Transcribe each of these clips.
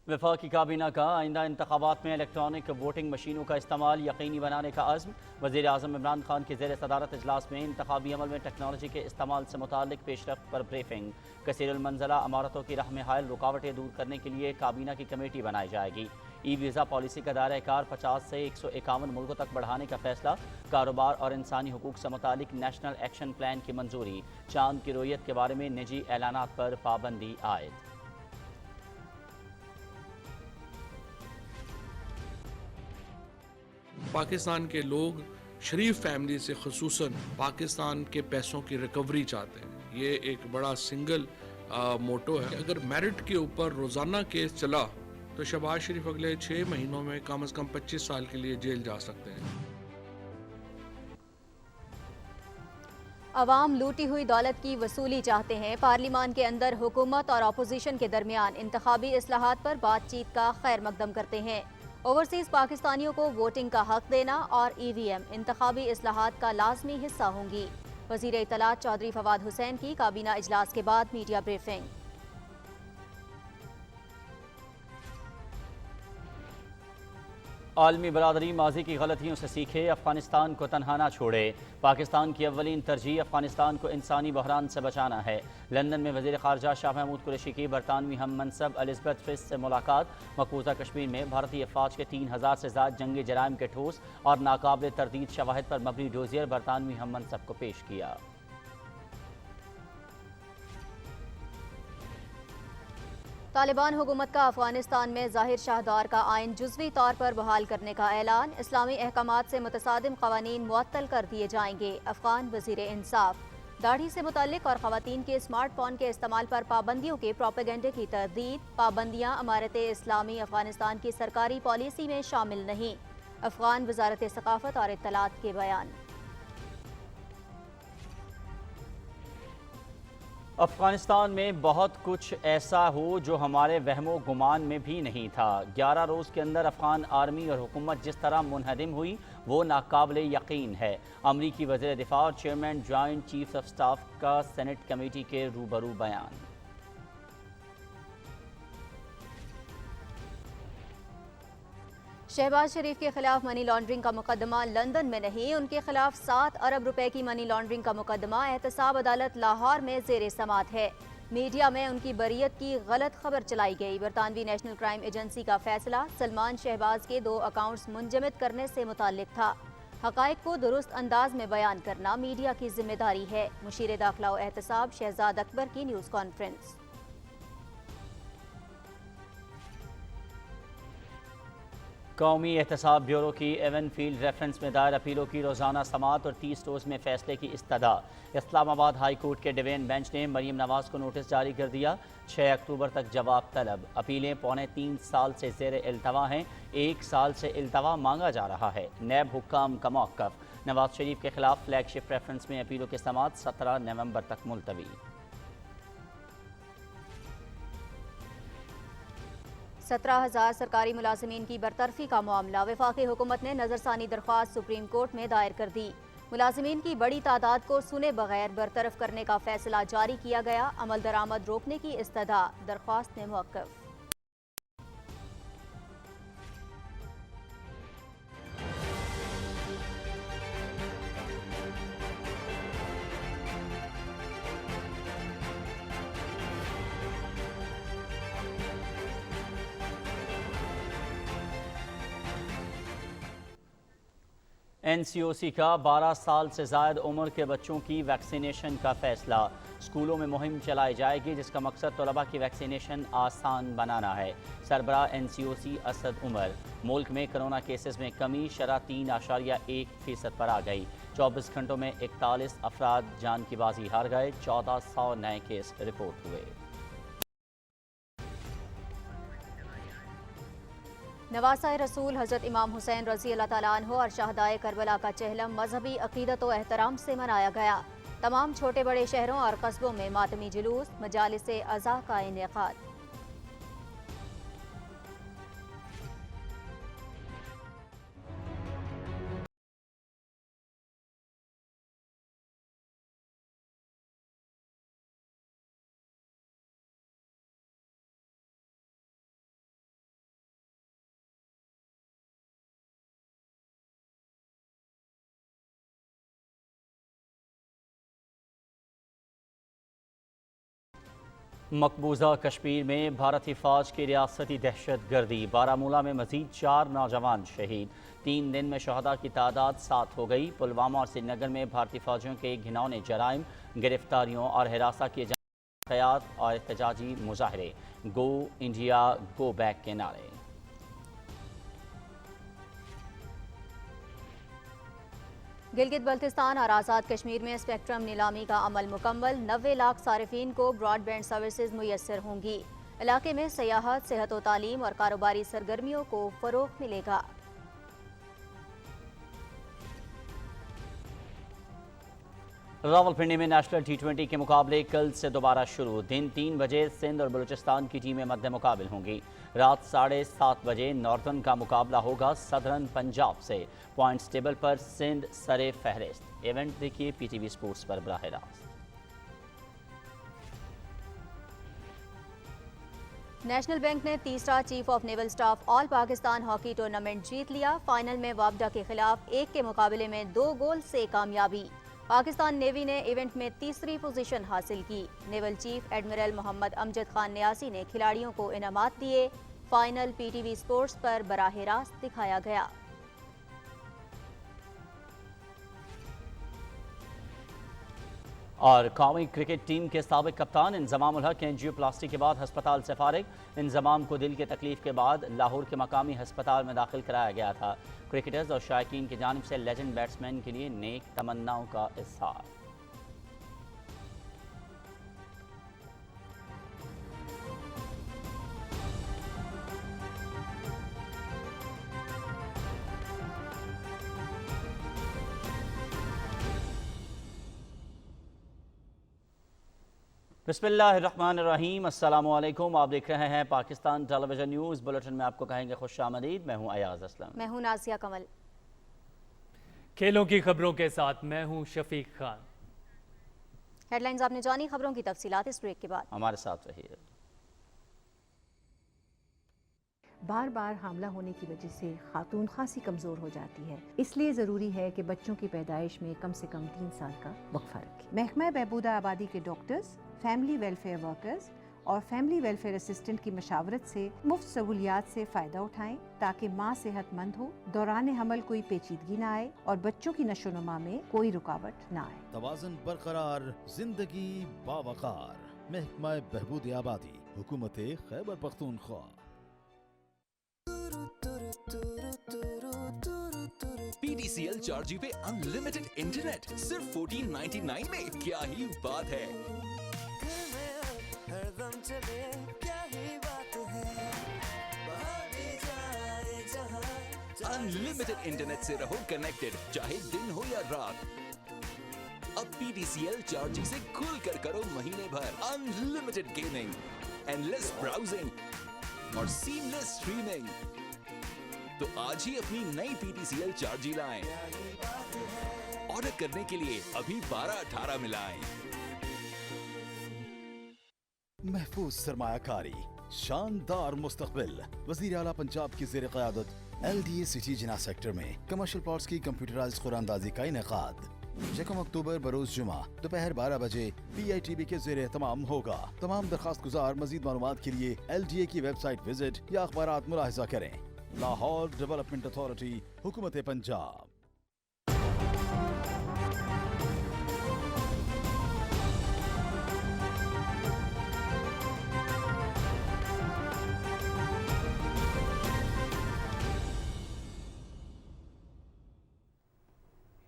वफाकी काबीना का आइंदा इंतखाबात में इलेक्ट्रॉनिक वोटिंग मशीनों का इस्तेमाल यकीनी बनाने का अज़्म। वज़ीर आज़म इमरान खान की ज़ेर सदारत इजलास में इंतखाबी अमल में टेक्नोलॉजी के इस्तेमाल से मुताल्लिक पेशरफ्त पर ब्रीफिंग। कसीरुल-मंज़ला इमारतों की राह में हायल रुकावटें दूर करने के लिए काबीना की कमेटी बनाई जाएगी। ई वीज़ा पॉलिसी का दायरा कार 50 से 151 मुल्कों तक बढ़ाने का फैसला। कारोबार और इंसानी हुकूक से मुताल्लिक नेशनल एक्शन प्लान की मंजूरी। चांद की रोयत के बारे में निजी ऐलानात पर पाबंदी आयद। पाकिस्तान के लोग शरीफ फैमिली से खुसूसन पाकिस्तान के पैसों की रिकवरी चाहते हैं। ये एक बड़ा सिंगल मोटो है। अगर मेरिट के ऊपर रोज़ाना केस चला तो शहबाज शरीफ अगले 6 महीनों में कम से कम 25 साल के लिए जेल जा सकते हैं। अवाम लूटी हुई दौलत की वसूली चाहते हैं। पार्लिमान के अंदर हुकूमत और अपोजिशन के दरमियान इंतखाबी इस्लाहात पर बातचीत का खैर मकदम करते हैं। ओवरसीज पाकिस्तानियों को वोटिंग का हक देना और EVM इंतखाबी इस्लाहात का लाजमी हिस्सा होंगी। वज़ीर इत्तलात चौधरी फवाद हुसैन की काबीना इजलास के बाद मीडिया ब्रीफिंग। आलमी बरादरी माजी की गलतियों से सीखे, अफगानिस्तान को तनहा ना छोड़े। पाकिस्तान की अव्वलीन तरजीह अफगानिस्तान को इंसानी बहरान से बचाना है। लंदन में वज़ीर ख़ारजा शाह महमूद कुरैशी की बरतानवी हम मनसब एलिज़ाबेथ फिट्ज़ से मुलाकात। मकबूजा कश्मीर में भारतीय फ़ौज के 3000 से ज़्यादा जंगी जराइम के ठोस और नाकाबिल तरदीद शवाहिद पर मबनी डोजियर बरतानवी हम मनसब को पेश किया। तालिबान हुकूमत का अफगानिस्तान में ज़ाहिर शाहदार का आइन जुज़वी तौर पर बहाल करने का ऐलान। इस्लामी अहकामात से मुतसादिम क़वानीन मुअत्तल कर दिए जाएंगे। अफगान वज़ीर इंसाफ। दाढ़ी से मुतल्लिक और ख़वातीन के स्मार्टफोन के इस्तेमाल पर पाबंदियों के प्रोपेगेंडे की तरदीद। पाबंदियाँ इमारत इस्लामी अफगानिस्तान की सरकारी पॉलिसी में शामिल नहीं। अफगान वज़ारत सक़ाफ़त और इत्तलात के बयान। अफ़गानिस्तान में बहुत कुछ ऐसा हो जो हमारे वहमो गुमान में भी नहीं था। 11 रोज़ के अंदर अफ़गान आर्मी और हुकूमत जिस तरह मुनहदिम हुई वो नाकाबिले यकीन है। अमरीकी वज़ीर दिफ़ा और chairman joint chiefs of staff का सेनेट कमेटी के रूबरू बयान। शहबाज शरीफ के खिलाफ मनी लॉन्ड्रिंग का मुकदमा लंदन में नहीं, उनके खिलाफ 7 अरब रुपए की मनी लॉन्ड्रिंग का मुकदमा एहतसाब अदालत लाहौर में जेर समात है। मीडिया में उनकी बरियत की गलत खबर चलाई गई। बरतानवी नेशनल क्राइम एजेंसी का फैसला सलमान शहबाज के 2 अकाउंट्स मुंजमद करने से मुताल्लिक था। हकायक को दुरुस्त अंदाज में बयान करना मीडिया की जिम्मेदारी है। मुशीर दाखिला व एहतसाब शहजाद अकबर की न्यूज़ कॉन्फ्रेंस। कौमी एहतसाब ब्यूरो की एवन फील्ड रेफरेंस में दायर अपीलों की रोज़ाना समात और 30 रोज़ में फैसले की इस्तदा। इस्लामाबाद हाई कोर्ट के डिवीजन बेंच ने मरीम नवाज़ को नोटिस जारी कर दिया। 6 अक्टूबर तक जवाब तलब। अपीलें पौने 3 साल से ज़ेर इल्तवा हैं। 1 साल से इल्तवा मांगा जा रहा है। नैब हुक्काम का मौक़िफ़। नवाज शरीफ के खिलाफ फ्लैगशिप रेफरेंस में अपीलों की समात 17 नवंबर तक मुलतवी। 17,000 सरकारी मुलाजिमीन की बरतरफी का मामला। वफाकी हुकूमत ने नजरसानी दरख्वास्त सुप्रीम कोर्ट में दायर कर दी। मुलाजिमीन की बड़ी तादाद को सुने बगैर बरतरफ करने का फैसला जारी किया गया। अमल दरामद रोकने की इस्तदा। दरख्वास्त में मौक़िफ़। NCOC का 12 साल से ज़ायद उम्र के बच्चों की वैक्सीनेशन का फैसला। स्कूलों में मुहिम चलाई जाएगी जिसका मकसद तलबा की वैक्सीनेशन आसान बनाना है। सरबराह NCOC असद उमर। मुल्क में कोरोना केसेस में कमी, शरह 3.1% पर आ गई। 24 घंटों में 41 अफराद जान की बाजी हार गए। 1400 नए केस रिपोर्ट हुए। नवासा रसूल हज़रत इमाम हुसैन रज़ी अल्लाह ताला अन्हु और शहदाए करबला का चहलम मजहबी अक़ीदत व एहतराम से मनाया गया। तमाम छोटे बड़े शहरों और कस्बों में मातमी जुलूस, मजालिस अज़ा का इनेक़ाद। मकबूजा कश्मीर में भारतीय फौज की रियासती दहशत गर्दी, बारामूला में मजीद 4 नौजवान शहीद। 3 दिन में शहदा की तादाद 7 हो गई। पुलवामा और श्रीनगर में भारतीय फौजियों के घिनौने जराइम, गिरफ्तारियों और हिरासत किए जाने वाक़यात और एहतजाजी मुजाहरे। गो इंडिया गो बैक के नारे। गिलगित बल्तिस्तान और आज़ाद कश्मीर में स्पेक्ट्रम नीलामी का अमल मुकम्मल। 90 लाख सारिफीन को ब्रॉडबैंड सर्विसेज मुयस्सर होंगी। इलाके में सियाहत, सेहत व तालीम और कारोबारी सरगर्मियों को फ़रोग़ मिलेगा। रावलपिंडी में नेशनल T20 के मुकाबले कल से दोबारा शुरू। दिन 3 बजे सिंध और बलूचिस्तान की टीमें मद्दे मुकाबिल होंगी। रात 7:30 बजे नॉर्थर्न का मुकाबला होगा सदर्न पंजाब से। पॉइंट्स टेबल पर सिंध सरे फहरिस्त। इवेंट देखिए PTV स्पोर्ट्स पर बराह रास्त। नेशनल बैंक ने तीसरा chief of naval staff all Pakistan hockey tournament जीत लिया। फाइनल में वापडा के खिलाफ 1 के मुकाबले में 2 गोल से कामयाबी। पाकिस्तान नेवी ने इवेंट में तीसरी पोजीशन हासिल की। Naval chief admiral Mohammad Amjad Khan Niazi ने खिलाड़ियों को इनामात दिए। फाइनल PTV स्पोर्ट्स पर बराह रास्त दिखाया गया। और कौमी क्रिकेट टीम के साबिक कप्तान इंजमाम उल हक एंजियोप्लास्टी के बाद हस्पताल से फारिग। इंजमाम को दिल की तकलीफ के बाद लाहौर के मकामी हस्पताल में दाखिल कराया गया था। क्रिकेटर्स और शायकीन की जानिब से लेजेंड बैट्समैन के लिए नेक तमन्नाओं का इज़हार। बिस्मिल्लाहिर्रहमानिर्रहीम, अस्सलामु अलैकुम। आप देख रहे हैं पाकिस्तान टेलीविजन न्यूज़ बुलेटिन में आपको कहेंगे खुशामदीद। मैं हूं अयाज असलम। मैं हूं नासिया कमल। खेलों की खबरों के साथ मैं हूं शफीक खान। हेडलाइंस आपने जानी, खबरों की तफसीलात इस ब्रेक के बाद। हमारे साथ रहिए। बार बार हामला होने की वजह से खातून खासी कमज़ोर हो जाती है, इसलिए ज़रूरी है कि बच्चों की पैदाइश में कम से कम 3 साल का वक्फा रखें। महकमा बहबूद आबादी के डॉक्टर्स, फैमिली वेलफेयर वर्कर्स और फैमिली वेलफेयर असिस्टेंट की मशावरत से मुफ्त सहूलियात से फ़ायदा उठाएं ताकि माँ सेहतमंद हो, दौरान हमल कोई पेचीदगी न आए और बच्चों की नशोनुमा में कोई रुकावट न आए। तवाज़ुन बरकरार, जिंदगी बावकार। महकमा बहबूद आबादी, हुकूमत खैबर पख्तूनख्वा। PTCL 4G पे अनलिमिटेड इंटरनेट सिर्फ 1499 में। क्या ही बात है। अनलिमिटेड इंटरनेट से रहो कनेक्टेड, चाहे दिन हो या रात। अब PTCL 4G से खुल कर करो महीने भर अनलिमिटेड गेमिंग, एंडलेस ब्राउजिंग और सीमलेस स्ट्रीमिंग। तो आज ही अपनी नई PTCL 4G लाएं। ऑर्डर करने के लिए अभी 1218 मिलाएं। महफूज सरमायाकारी, शानदार मुस्तकबिल। वज़ीर आला पंजाब की ज़ेर क़यादत LDA सिटी जिना सेक्टर में कमर्शियल प्लॉट्स की कंप्यूटराइज्ड कुरानदाजी का इनेकाद 1 अक्टूबर बरोज जुमा दोपहर 12 बजे PITB के ज़ेर तमाम होगा। तमाम दरखास्त गुजार मज़ीद मालूमात के लिए LDA की वेबसाइट विजिट या अखबारात मुलाहिजा करें। लाहौर डेवलपमेंट अथॉरिटी, हुकूमत पंजाब।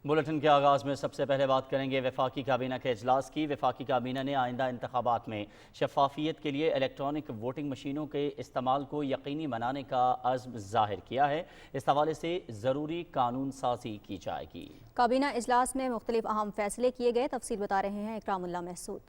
बुलेटिन के आगाज़ में सबसे पहले बात करेंगे वफाकी काबीना के इजलास की। वफाकी काबीना ने आइंदा इंतखाबात में शफाफियत के लिए इलेक्ट्रॉनिक वोटिंग मशीनों के इस्तेमाल को यकीनी बनाने का अज़्म ज़ाहिर किया है। इस हवाले से ज़रूरी कानून साजी की जाएगी। काबीना इजलास में मुख्तलिफ अहम फैसले किए गए। तफसील बता रहे हैं इकरामुल्लाह महसूद।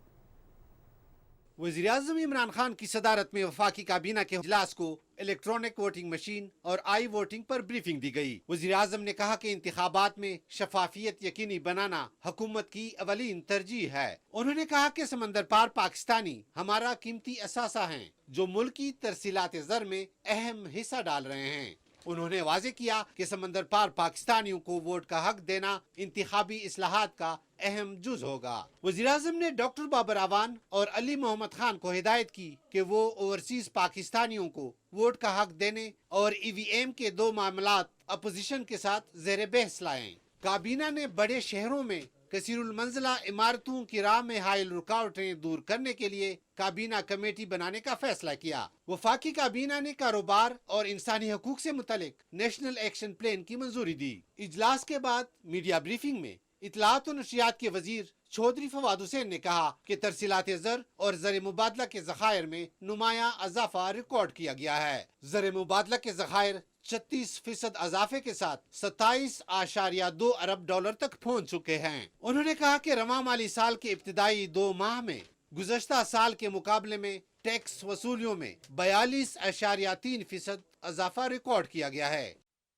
वज़ीर-ए-आज़म इमरान खान की सदारत में वफाकी काबीना के इजलास को इलेक्ट्रॉनिक वोटिंग मशीन और आई वोटिंग पर ब्रीफिंग दी गई। वज़ीर-ए-आज़म ने कहा कि इंतखाबात में शफाफियत यकीनी बनाना हुकूमत की अवलीन तरजीह है। उन्होंने कहा कि समंदर पार पाकिस्तानी हमारा कीमती असासा हैं जो मुल्की तरसीलात ज़र में अहम हिस्सा डाल रहे हैं। उन्होंने वाजे किया कि समंदर पार पाकिस्तानियों को वोट का हक देना इंतखाबी इस्लाहात का अहम जुज होगा। वज़ीर-ए-आज़म ने डॉक्टर बाबर आवान और अली मोहम्मद खान को हिदायत की कि वो ओवरसीज पाकिस्तानियों को वोट का हक देने और EVM के 2 मामलात अपोजिशन के साथ ज़ेर बहस लाएं। काबीना ने बड़े शहरों में कसीरुल मंजिला इमारतों की राह में हाइल रुकावटें दूर करने के लिए काबीना कमेटी बनाने का फैसला किया। वफाकी काबीना ने कारोबार और इंसानी हकूक से मुतल्लिक नेशनल एक्शन प्लान की मंजूरी दी। इजलास के बाद मीडिया ब्रीफिंग में इत्तलात और नशरियात के वजीर चौधरी फवाद हुसैन ने कहा कि तरसीलात ज़र और ज़र मुबादला के ज़खायर में नुमाया इजाफा रिकॉर्ड किया गया है। ज़र मुबादला के ज़खायर 36% इजाफे के साथ 27.2 अरब डॉलर तक पहुंच चुके हैं। उन्होंने कहा कि रवा माली साल के इब्तिदाई 2 माह में गुज़श्ता साल के मुकाबले में टैक्स वसूलियों में 42.3% इजाफा रिकॉर्ड किया गया है।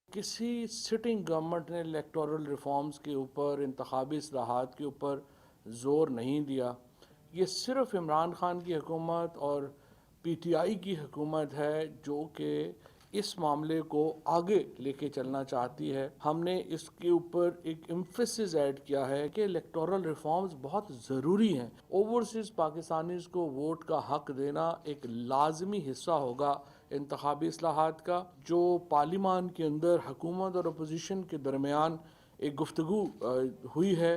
किसी सिटिंग गवर्नमेंट ने इलेक्टोरल रिफॉर्म्स के ऊपर, इंतखाबी इस्लाहात के ऊपर ज़ोर नहीं दिया। ये सिर्फ इमरान खान की हुकूमत और PTI की हुकूमत है जो कि इस मामले को आगे लेके चलना चाहती है। हमने इसके ऊपर एक एम्फेसिस ऐड किया है कि इलेक्टोरल रिफॉर्म्स बहुत ज़रूरी हैं। ओवरसीज़ पाकिस्तानीज़ को वोट का हक देना एक लाजमी हिस्सा होगा इंतखाबी इस्लाहात का। जो पार्लिमान के अंदर हुकूमत और अपोजिशन के दरमियान एक गुफ्तगू हुई है,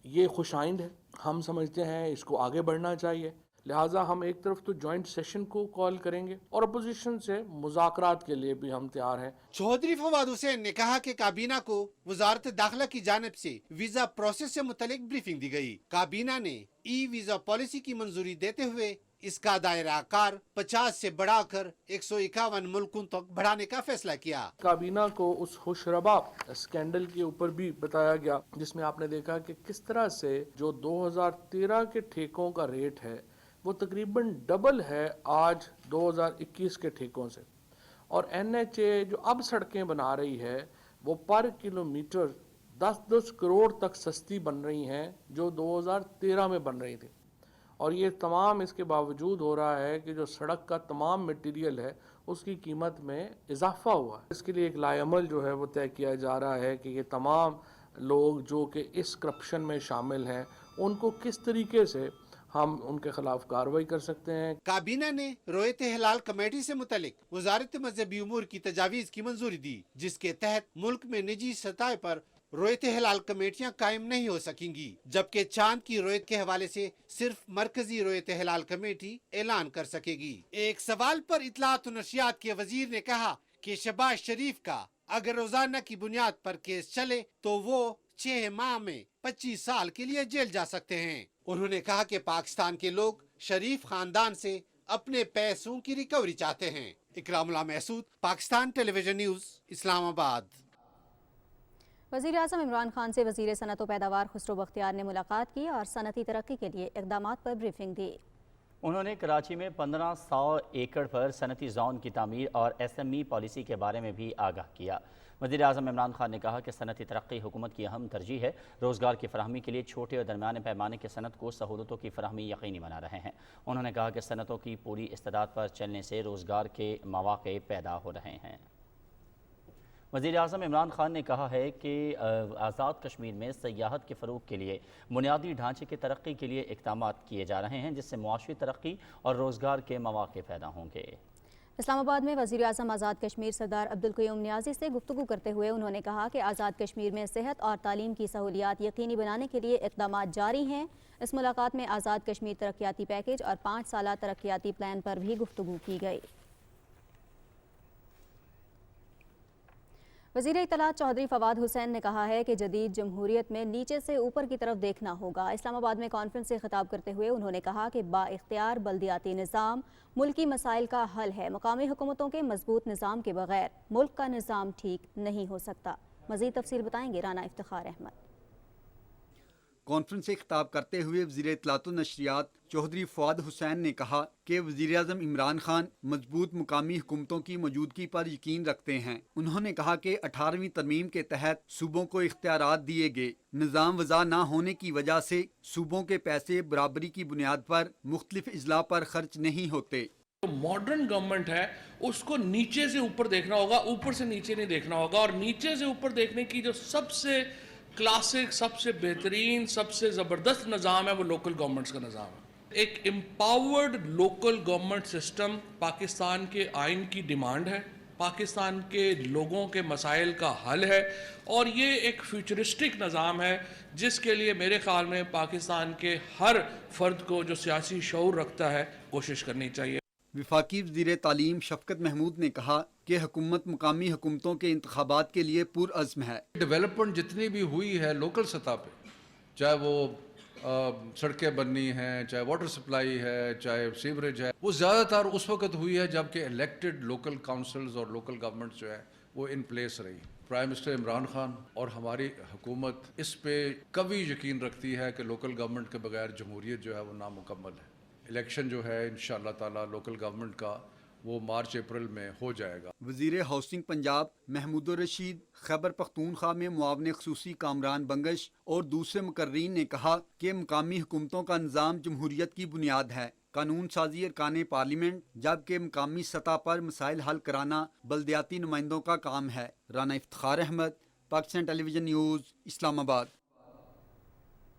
ये खुशाइंद है। हम समझते हैं इसको आगे बढ़ना चाहिए। लिहाजा हम एक तरफ तो जॉइंट सेशन को कॉल करेंगे और अपोजिशन से मुज़ाकरात के लिए भी हम तैयार हैं। चौधरी फवाद हुसैन ने कहा कि काबीना को वजारत दाखिला की जानिब से वीजा प्रोसेस से मुतल्लिक ब्रीफिंग दी गई। काबीना ने वीजा पॉलिसी की मंजूरी देते हुए इसका दायरा कार 50 से बढ़ाकर 151 मुल्कों तक बढ़ाने का फैसला किया। काबीना को उस खुशरबा स्कैंडल के ऊपर भी बताया गया जिसमें आपने देखा कि किस तरह से जो 2013 के ठेकों का रेट है वो तकरीबन डबल है आज 2021 के ठेकों से, और NHA जो अब सड़कें बना रही है वो पर किलोमीटर 10-10 करोड़ तक सस्ती बन रही हैं जो 2013 में बन रही थी। और ये तमाम इसके बावजूद हो रहा है कि जो सड़क का तमाम मटेरियल है उसकी कीमत में इजाफा हुआ है। इसके लिए एक लाएअमल जो है वो तय किया जा रहा है कि ये तमाम लोग जो कि इस करप्शन में शामिल हैं उनको किस तरीके से हम उनके खिलाफ कार्रवाई कर सकते हैं। काबीना ने रोयत हिलाल कमेटी से मुतल्लिक वजारत मजहबी उमूर की तजावीज़ की मंजूरी दी, जिसके तहत मुल्क में निजी सतह पर रोयत हिलाल कमेटियां कायम नहीं हो सकेंगी, जबकि चांद की रोयत के हवाले से सिर्फ मरकजी रोयत हिलाल कमेटी ऐलान कर सकेगी। एक सवाल पर इत्तलात और नशरियात के वजीर ने कहा कि शहबाज शरीफ का अगर रोजाना की बुनियाद पर केस चले तो वो 6 माह में 25 साल के लिए जेल जा सकते हैं। उन्होंने कहा कि पाकिस्तान के लोग शरीफ खानदान से अपने पैसों की रिकवरी चाहते हैं। Ikramullah Mehsud, Pakistan television news, Islamabad. वज़ीर-ए-आज़म इमरान खान से वज़ीर सनअत व पैदावार खुसरो बख्तियार ने मुलाकात की और सनअती तरक्की के लिए इक़दामात पर ब्रीफिंग दी। उन्होंने कराची में 1500 एकड़ पर सनती जोन की तामीर और SME पॉलिसी के बारे में भी आगाह किया। वज़ीर-ए-आज़म इमरान खान ने कहा कि सनती तरक्की हुकूमत की अहम तरजीह है। रोज़गार की फराहमी के लिए छोटे और दरमियाने पैमाने के सनत को सहूलतों की फराहमी यकीनी बना रहे हैं। उन्होंने कहा कि सनतों की पूरी इस्तेदाद पर चलने से रोज़गार के मौक़े पैदा हो रहे हैं। वज़ीर-ए-आज़म इमरान खान ने कहा है कि आज़ाद कश्मीर में सयाहत के फ़रोग़ के लिए बुनियादी ढांचे की तरक्की के लिए इक़दामात किए जा रहे हैं, जिससे मुआशी तरक्की और रोज़गार के मौक़े पैदा होंगे। इस्लामाबाद में वज़ीर-ए-आज़म आज़ाद कश्मीर सरदार अब्दुल क़य्यूम नियाज़ी से गुफ्तगू करते हुए उन्होंने कहा कि आज़ाद कश्मीर में सेहत और तालीम की सहूलियात यकीनी बनाने के लिए इक़दामात जारी हैं। इस मुलाकात में आज़ाद कश्मीर तरक्याती पैकेज और 5 साला तरक्याती प्लान पर भी गुफ्तगू की गई। वज़ीर इत्तलात चौधरी फवाद हुसैन ने कहा है कि जदीद जमहूरियत में नीचे से ऊपर की तरफ देखना होगा। इस्लामाबाद में कॉन्फ्रेंस से खिताब करते हुए उन्होंने कहा कि बाइख्तियार बल्दियाती निज़ाम मुल्की मसाइल का हल है। मकामी हुकूमतों के मजबूत निज़ाम के बगैर मुल्क का निज़ाम ठीक नहीं हो सकता। मज़ीद तफसील बताएंगे राना इफ्तिखार अहमद। कॉन्फ्रेंस से खिताब करते हुए वज़ीर इत्तलात व नशरियात चौधरी फवाद हुसैन ने कहा कि वज़ीर-ए-आज़म इमरान खान मजबूत मुकामी हुकूमतों की मौजूदगी पर यकीन रखते हैं। उन्होंने कहा कि 18वीं तरमीम के तहत सूबों को इख्तियारात दिए गए। निज़ाम वज़ा न होने की वजह से सूबों के पैसे बराबरी की बुनियाद पर मुख्तलिफ अजला पर खर्च नहीं होते। جو ماڈرن گورنمنٹ ہے اس کو نیچے سے اوپر دیکھنا ہوگا, اوپر سے نیچے نہیں دیکھنا ہوگا, اور نیچے سے اوپر دیکھنے کی جو سب سے کلاسک, سب سے بہترین, سب سے زبردست نظام ہے وہ لوکل گورنمنٹس کا نظام ہے. ایک empowered local government system Pakistan کے آئین کی ڈیمانڈ ہے, پاکستان کے لوگوں کے مسائل کا حل ہے, اور یہ ایک فیوچرسٹک نظام ہے جس کے لیے میرے خیال میں پاکستان کے ہر فرد کو جو سیاسی شعور رکھتا ہے کوشش کرنی چاہیے. وفاقی وزیر تعلیم شفقت محمود نے کہا کہ حکومت مقامی حکومتوں کے انتخابات کے لیے پرعزم ہے. ڈیولپمنٹ جتنی بھی ہوئی ہے لوکل سطح پہ, چاہے وہ سڑکیں بننی ہیں, چاہے واٹر سپلائی ہے, چاہے سیوریج ہے, وہ زیادہ تر اس وقت ہوئی ہے جب کہ الیکٹڈ لوکل کاؤنسلز اور لوکل گورنمنٹس جو ہے وہ ان پلیس رہی. پرائم منسٹر عمران خان اور ہماری حکومت اس پہ کبھی یقین رکھتی ہے کہ لوکل گورنمنٹ کے بغیر جمہوریت جو ہے وہ نامکمل ہے. الیکشن جو ہے انشاءاللہ تعالی لوکل گورنمنٹ کا وہ مارچ اپریل میں ہو جائے گا. وزیر ہاؤسنگ پنجاب محمود الرشید, خیبر پختونخوا میں معاون خصوصی کامران بنگش اور دوسرے مقررین نے کہا کہ مقامی حکومتوں کا نظام جمہوریت کی بنیاد ہے. قانون سازی ارکان پارلیمنٹ جبکہ مقامی سطح پر مسائل حل کرانا بلدیاتی نمائندوں کا کام ہے. رانا افتخار احمد, پاکستان ٹیلی ویژن نیوز, اسلام آباد.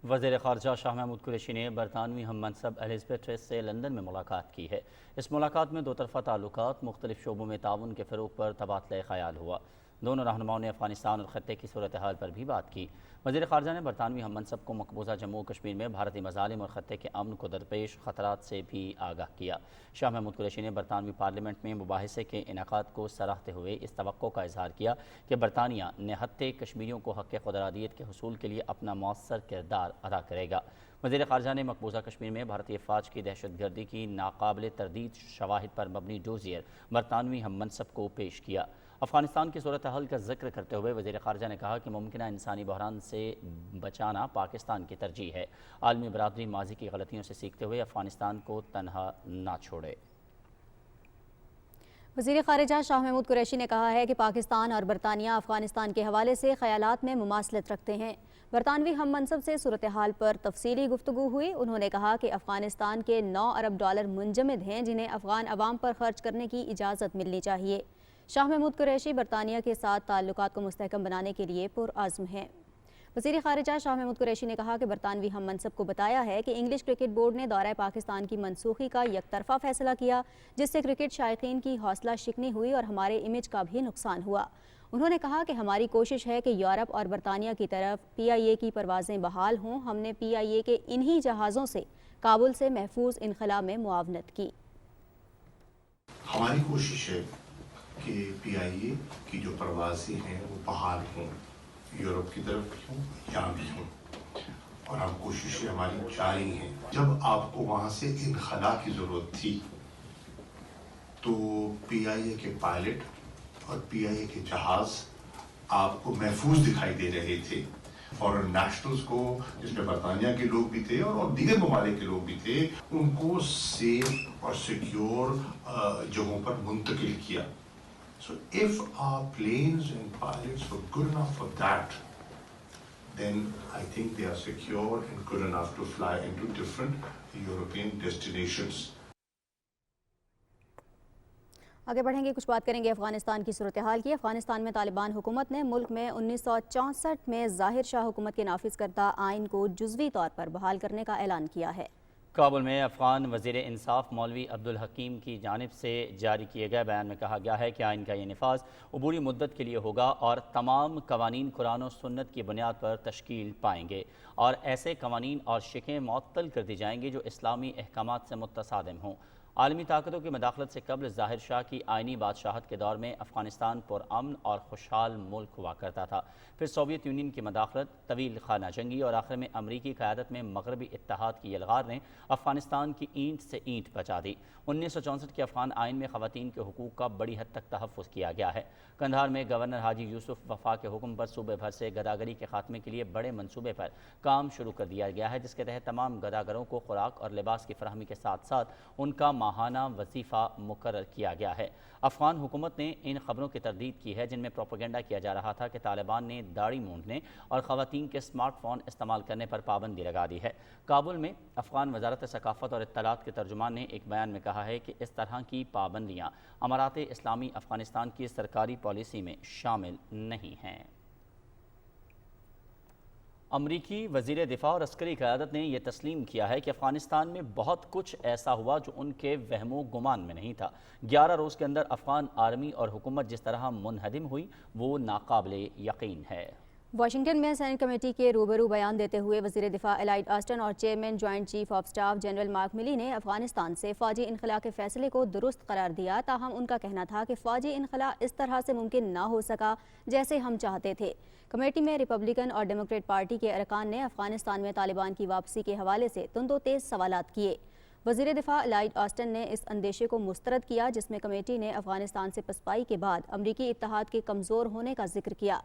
وزیر خارجہ شاہ محمود قریشی نے برطانوی ہم منصب الزبتھ ٹریس سے لندن میں ملاقات کی ہے. اس ملاقات میں دو طرفہ تعلقات, مختلف شعبوں میں تعاون کے فروغ پر تبادلہ خیال ہوا. دونوں رہنماؤں نے افغانستان اور خطے کی صورتحال پر بھی بات کی. وزیر خارجہ نے برطانوی ہم منصب کو مقبوضہ جموں و کشمیر میں بھارتی مظالم اور خطے کے امن کو درپیش خطرات سے بھی آگاہ کیا. شاہ محمود قریشی نے برطانوی پارلیمنٹ میں مباحثے کے انعقاد کو سراہتے ہوئے اس توقع کا اظہار کیا کہ برطانیہ نہتے کشمیریوں کو حق خود ارادیت کے حصول کے لیے اپنا مؤثر کردار ادا کرے گا. وزیر خارجہ نے مقبوضہ کشمیر میں بھارتی افواج کی دہشت گردی کی ناقابل تردید شواہد پر مبنی ڈوزیئر برطانوی ہم منصب کو پیش کیا. افغانستان کی صورتحال کا ذکر کرتے ہوئے وزیر خارجہ نے کہا کہ ممکنہ انسانی بحران سے بچانا پاکستان کی ترجیح ہے. عالمی برادری ماضی کی غلطیوں سے سیکھتے ہوئے افغانستان کو تنہا نہ چھوڑے. وزیر خارجہ شاہ محمود قریشی نے کہا ہے کہ پاکستان اور برطانیہ افغانستان کے حوالے سے خیالات میں مماثلت رکھتے ہیں. برطانوی ہم منصب سے صورتحال پر تفصیلی گفتگو ہوئی. انہوں نے کہا کہ افغانستان کے 9 ارب ڈالر منجمد ہیں جنہیں افغان عوام پر خرچ کرنے کی اجازت ملنی چاہیے. شاہ محمود قریشی برطانیہ کے ساتھ تعلقات کو مستحکم بنانے کے لیے پرعزم ہیں. وزیر خارجہ شاہ محمود قریشی نے کہا کہ برطانوی ہم منصب کو بتایا ہے کہ انگلش کرکٹ بورڈ نے دورہ پاکستان کی منسوخی کا یک طرفہ فیصلہ کیا جس سے کرکٹ شائقین کی حوصلہ شکنی ہوئی اور ہمارے امیج کا بھی نقصان ہوا. انہوں نے کہا کہ ہماری کوشش ہے کہ یورپ اور برطانیہ کی طرف PIA کی پروازیں بحال ہوں. ہم نے PIA کے انہی جہازوں سے کابل سے محفوظ انخلا میں معاونت کی. ہماری کوشش ہے کہ PIA کی جو پروازیں ہیں وہ بحال ہوں, یورپ کی طرف بھی ہوں, یہاں بھی ہوں, اور ہم کوششیں ہماری جاری ہیں. جب آپ کو وہاں سے انخلا کی ضرورت تھی تو PIA کے پائلٹ اور PIA کے جہاز آپ کو محفوظ دکھائی دے رہے تھے. فورن نیشنلز کو, جس میں برطانیہ کے لوگ بھی تھے اور دیگر ممالک کے لوگ بھی تھے, ان کو سیف اور سیکیور جگہوں پر منتقل کیا. So if our planes and pilots were good enough for that, then I think they are secure and good enough to fly into different European destinations. آگے بڑھیں گے, کچھ بات کریں گے افغانستان کی صورتحال کی. افغانستان میں طالبان حکومت نے ملک میں 1964 میں ظاہر شاہ حکومت کے نافذ کردہ آئین کو جزوی طور پر بحال کرنے کا اعلان کیا ہے. کابل میں افغان وزیر انصاف مولوی عبدالحکیم کی جانب سے جاری کیے گئے بیان میں کہا گیا ہے کہ آئین کا یہ نفاذ عبوری مدت کے لیے ہوگا اور تمام قوانین قرآن و سنت کی بنیاد پر تشکیل پائیں گے اور ایسے قوانین اور شقیں معطل کر دی جائیں گی جو اسلامی احکامات سے متصادم ہوں. عالمی طاقتوں کی مداخلت سے قبل ظاہر شاہ کی آئینی بادشاہت کے دور میں افغانستان پرامن اور خوشحال ملک ہوا کرتا تھا. پھر سوویت یونین کی مداخلت, طویل خانہ جنگی اور آخر میں امریکی قیادت میں مغربی اتحاد کی یلغار نے افغانستان کی اینٹ سے اینٹ بچا دی. 1964 کے افغان آئین میں خواتین کے حقوق کا بڑی حد تک تحفظ کیا گیا ہے. قندھار میں گورنر حاجی یوسف وفا کے حکم پر صوبے بھر سے گداگری کے خاتمے کے لیے بڑے منصوبے پر کام شروع کر دیا گیا ہے, جس کے تحت تمام گداگروں کو خوراک اور لباس کی فراہمی کے ساتھ ساتھ ان کا ماہانہ وظیفہ مقرر کیا گیا ہے۔ افغان حکومت نے ان خبروں کی تردید کی ہے جن میں پروپیگنڈا کیا جا رہا تھا کہ طالبان نے داڑھی مونڈنے اور خواتین کے سمارٹ فون استعمال کرنے پر پابندی لگا دی ہے۔ کابل میں افغان وزارت ثقافت اور اطلاعات کے ترجمان نے ایک بیان میں کہا ہے کہ اس طرح کی پابندیاں امارات اسلامی افغانستان کی سرکاری پالیسی میں شامل نہیں ہیں۔ امریکی وزیر دفاع اور عسکری قیادت نے یہ تسلیم کیا ہے کہ افغانستان میں بہت کچھ ایسا ہوا جو ان کے وہم و گمان میں نہیں تھا۔ 11 روز کے اندر افغان آرمی اور حکومت جس طرح منہدم ہوئی وہ ناقابل یقین ہے۔ واشنگٹن میں سینٹ کمیٹی کے روبرو بیان دیتے ہوئے وزیر دفاع لائیڈ آسٹن اور chairman joint chief of staff general mark ملی نے افغانستان سے فوجی انخلاء کے فیصلے کو درست قرار دیا، تاہم ان کا کہنا تھا کہ فوجی انخلاء اس طرح سے ممکن نہ ہو سکا جیسے ہم چاہتے تھے۔ کمیٹی میں ریپبلکن اور ڈیموکریٹ پارٹی کے ارکان نے افغانستان میں طالبان کی واپسی کے حوالے سے تند و تیز سوالات کیے۔ وزیر دفاع لائیڈ آسٹن نے اس اندیشے کو مسترد کیا جس میں کمیٹی نے افغانستان سے پسپائی کے بعد امریکی اتحاد کے کمزور ہونے کا ذکر کیا۔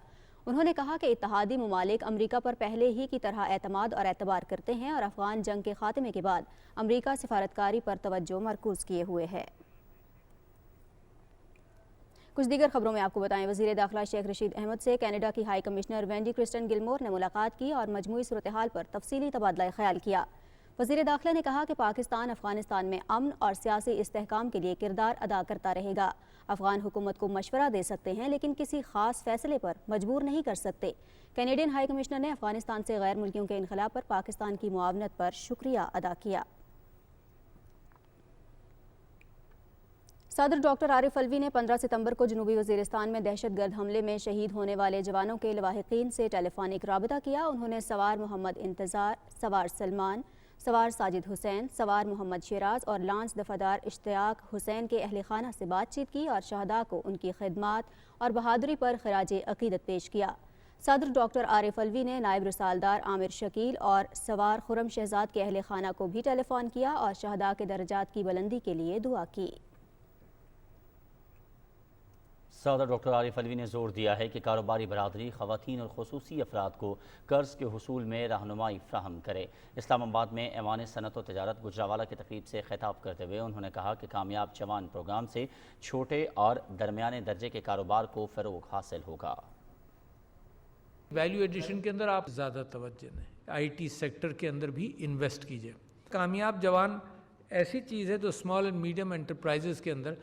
انہوں نے کہا کہ اتحادی ممالک امریکہ پر پہلے ہی کی طرح اعتماد اور اعتبار کرتے ہیں اور افغان جنگ کے خاتمے کے بعد امریکہ سفارتکاری پر توجہ مرکوز کیے ہوئے ہے۔ کچھ دیگر خبروں میں آپ کو بتائیں، وزیر داخلہ شیخ رشید احمد سے کینیڈا کی ہائی کمشنر وینڈی کرسٹن گلمور نے ملاقات کی اور مجموعی صورتحال پر تفصیلی تبادلہ خیال کیا۔ وزیر داخلہ نے کہا کہ پاکستان افغانستان میں امن اور سیاسی استحکام کے لیے کردار ادا کرتا رہے گا۔ افغان حکومت کو مشورہ دے سکتے ہیں لیکن کسی خاص فیصلے پر مجبور نہیں کر سکتے۔ کینیڈین ہائی کمشنر نے افغانستان سے غیر ملکیوں کے انخلاء پر پاکستان کی معاونت پر شکریہ ادا کیا۔ صدر ڈاکٹر عارف الوی نے 15 ستمبر کو جنوبی وزیرستان میں دہشت گرد حملے میں شہید ہونے والے جوانوں کے لواحقین سے ٹیلی فونک رابطہ کیا۔ انہوں نے سوار محمد انتظار، سوار سلمان، سوار ساجد حسین، سوار محمد شیراز اور لانس دفعدار اشتیاق حسین کے اہل خانہ سے بات چیت کی اور شہداء کو ان کی خدمات اور بہادری پر خراج عقیدت پیش کیا۔ صدر ڈاکٹر عارف الوی نے نائب رسالدار عامر شکیل اور سوار خرم شہزاد کے اہل خانہ کو بھی ٹیلی فون کیا اور شہداء کے درجات کی بلندی کے لیے دعا کی۔ صدر ڈاکٹر عارف الوی نے زور دیا ہے کہ کاروباری برادری خواتین اور خصوصی افراد کو قرض کے حصول میں رہنمائی فراہم کرے۔ اسلام آباد میں ایوان صنعت و تجارت گجرانوالہ کی تقریب سے خطاب کرتے ہوئے انہوں نے کہا کہ کامیاب جوان پروگرام سے چھوٹے اور درمیانے درجے کے کاروبار کو فروغ حاصل ہوگا۔ ویلیو ایڈیشن کے اندر آپ زیادہ توجہ دیں، آئی ٹی سیکٹر کے اندر بھی انویسٹ کیجئے۔ کامیاب جوان ایسی چیز ہے جو اسمال اینڈ میڈیم انٹرپرائزز کے اندر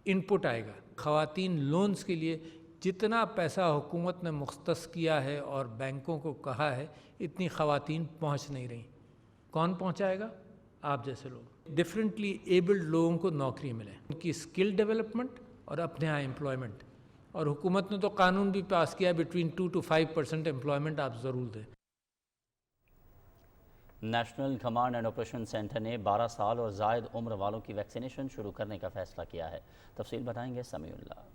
ان پٹ آئے گا۔ خواتین لونز کے لیے جتنا پیسہ حکومت نے مختص کیا ہے اور بینکوں کو کہا ہے، اتنی خواتین پہنچ نہیں رہی۔ کون پہنچائے گا؟ آپ جیسے لوگ۔ ڈفرینٹلی ایبلڈ لوگوں کو نوکری ملے، ان کی اسکل ڈیولپمنٹ اور اپنے یہاں امپلائمنٹ۔ اور حکومت نے تو قانون بھی پاس کیا بٹوین 2 to 5% امپلائمنٹ آپ ضرور دیں۔ National command and operation centre نے 12 سال اور زائد عمر والوں کی ویکسینیشن شروع کرنے کا فیصلہ کیا ہے۔ تفصیل بتائیں گے سمیع اللہ۔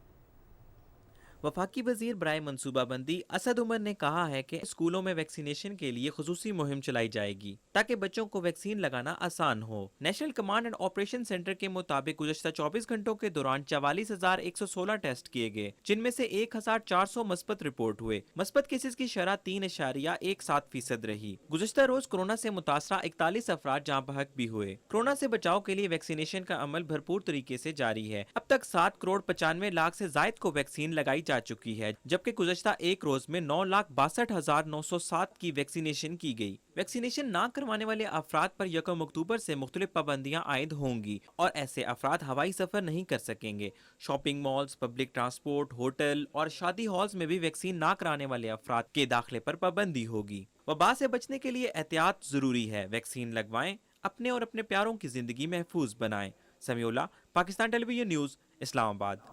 وفاقی وزیر برائے منصوبہ بندی اسد عمر نے کہا ہے کہ اسکولوں میں ویکسینیشن کے لیے خصوصی مہم چلائی جائے گی تاکہ بچوں کو ویکسین لگانا آسان ہو۔ National command and operation centre کے مطابق گزشتہ 24 گھنٹوں کے دوران 44,116 ٹیسٹ کیے گئے، جن میں سے 1,400 مثبت رپورٹ ہوئے۔ مثبت کیسز کی شرح 3.17% رہی۔ گزشتہ روز کورونا سے متاثرہ 41 افراد جاں بحق بھی ہوئے۔ کورونا سے بچاؤ کے لیے ویکسینیشن کا عمل بھرپور طریقے سے جاری ہے۔ اب تک 7,95,00,000 سے زائد کو ویکسین لگائی جا چکی ہے، جبکہ گزشتہ ایک روز میں 9,62,907 کی ویکسینیشن کی گئی۔ ویکسینیشن نہ کروانے والے افراد پر 1 اکتوبر سے مختلف پابندیاں عائد ہوں گی اور ایسے افراد ہوائی سفر نہیں کر سکیں گے۔ Shopping malls, public transport, hotel اور شادی ہالز میں بھی ویکسین نہ کرانے والے افراد کے داخلے پر پابندی ہوگی۔ وبا سے بچنے کے لیے احتیاط ضروری ہے، ویکسین لگوائیں، اپنے اور اپنے پیاروں کی زندگی محفوظ بنائیں۔ سمیع اللہ، پاکستان ٹیلی ویژن نیوز، اسلام آباد۔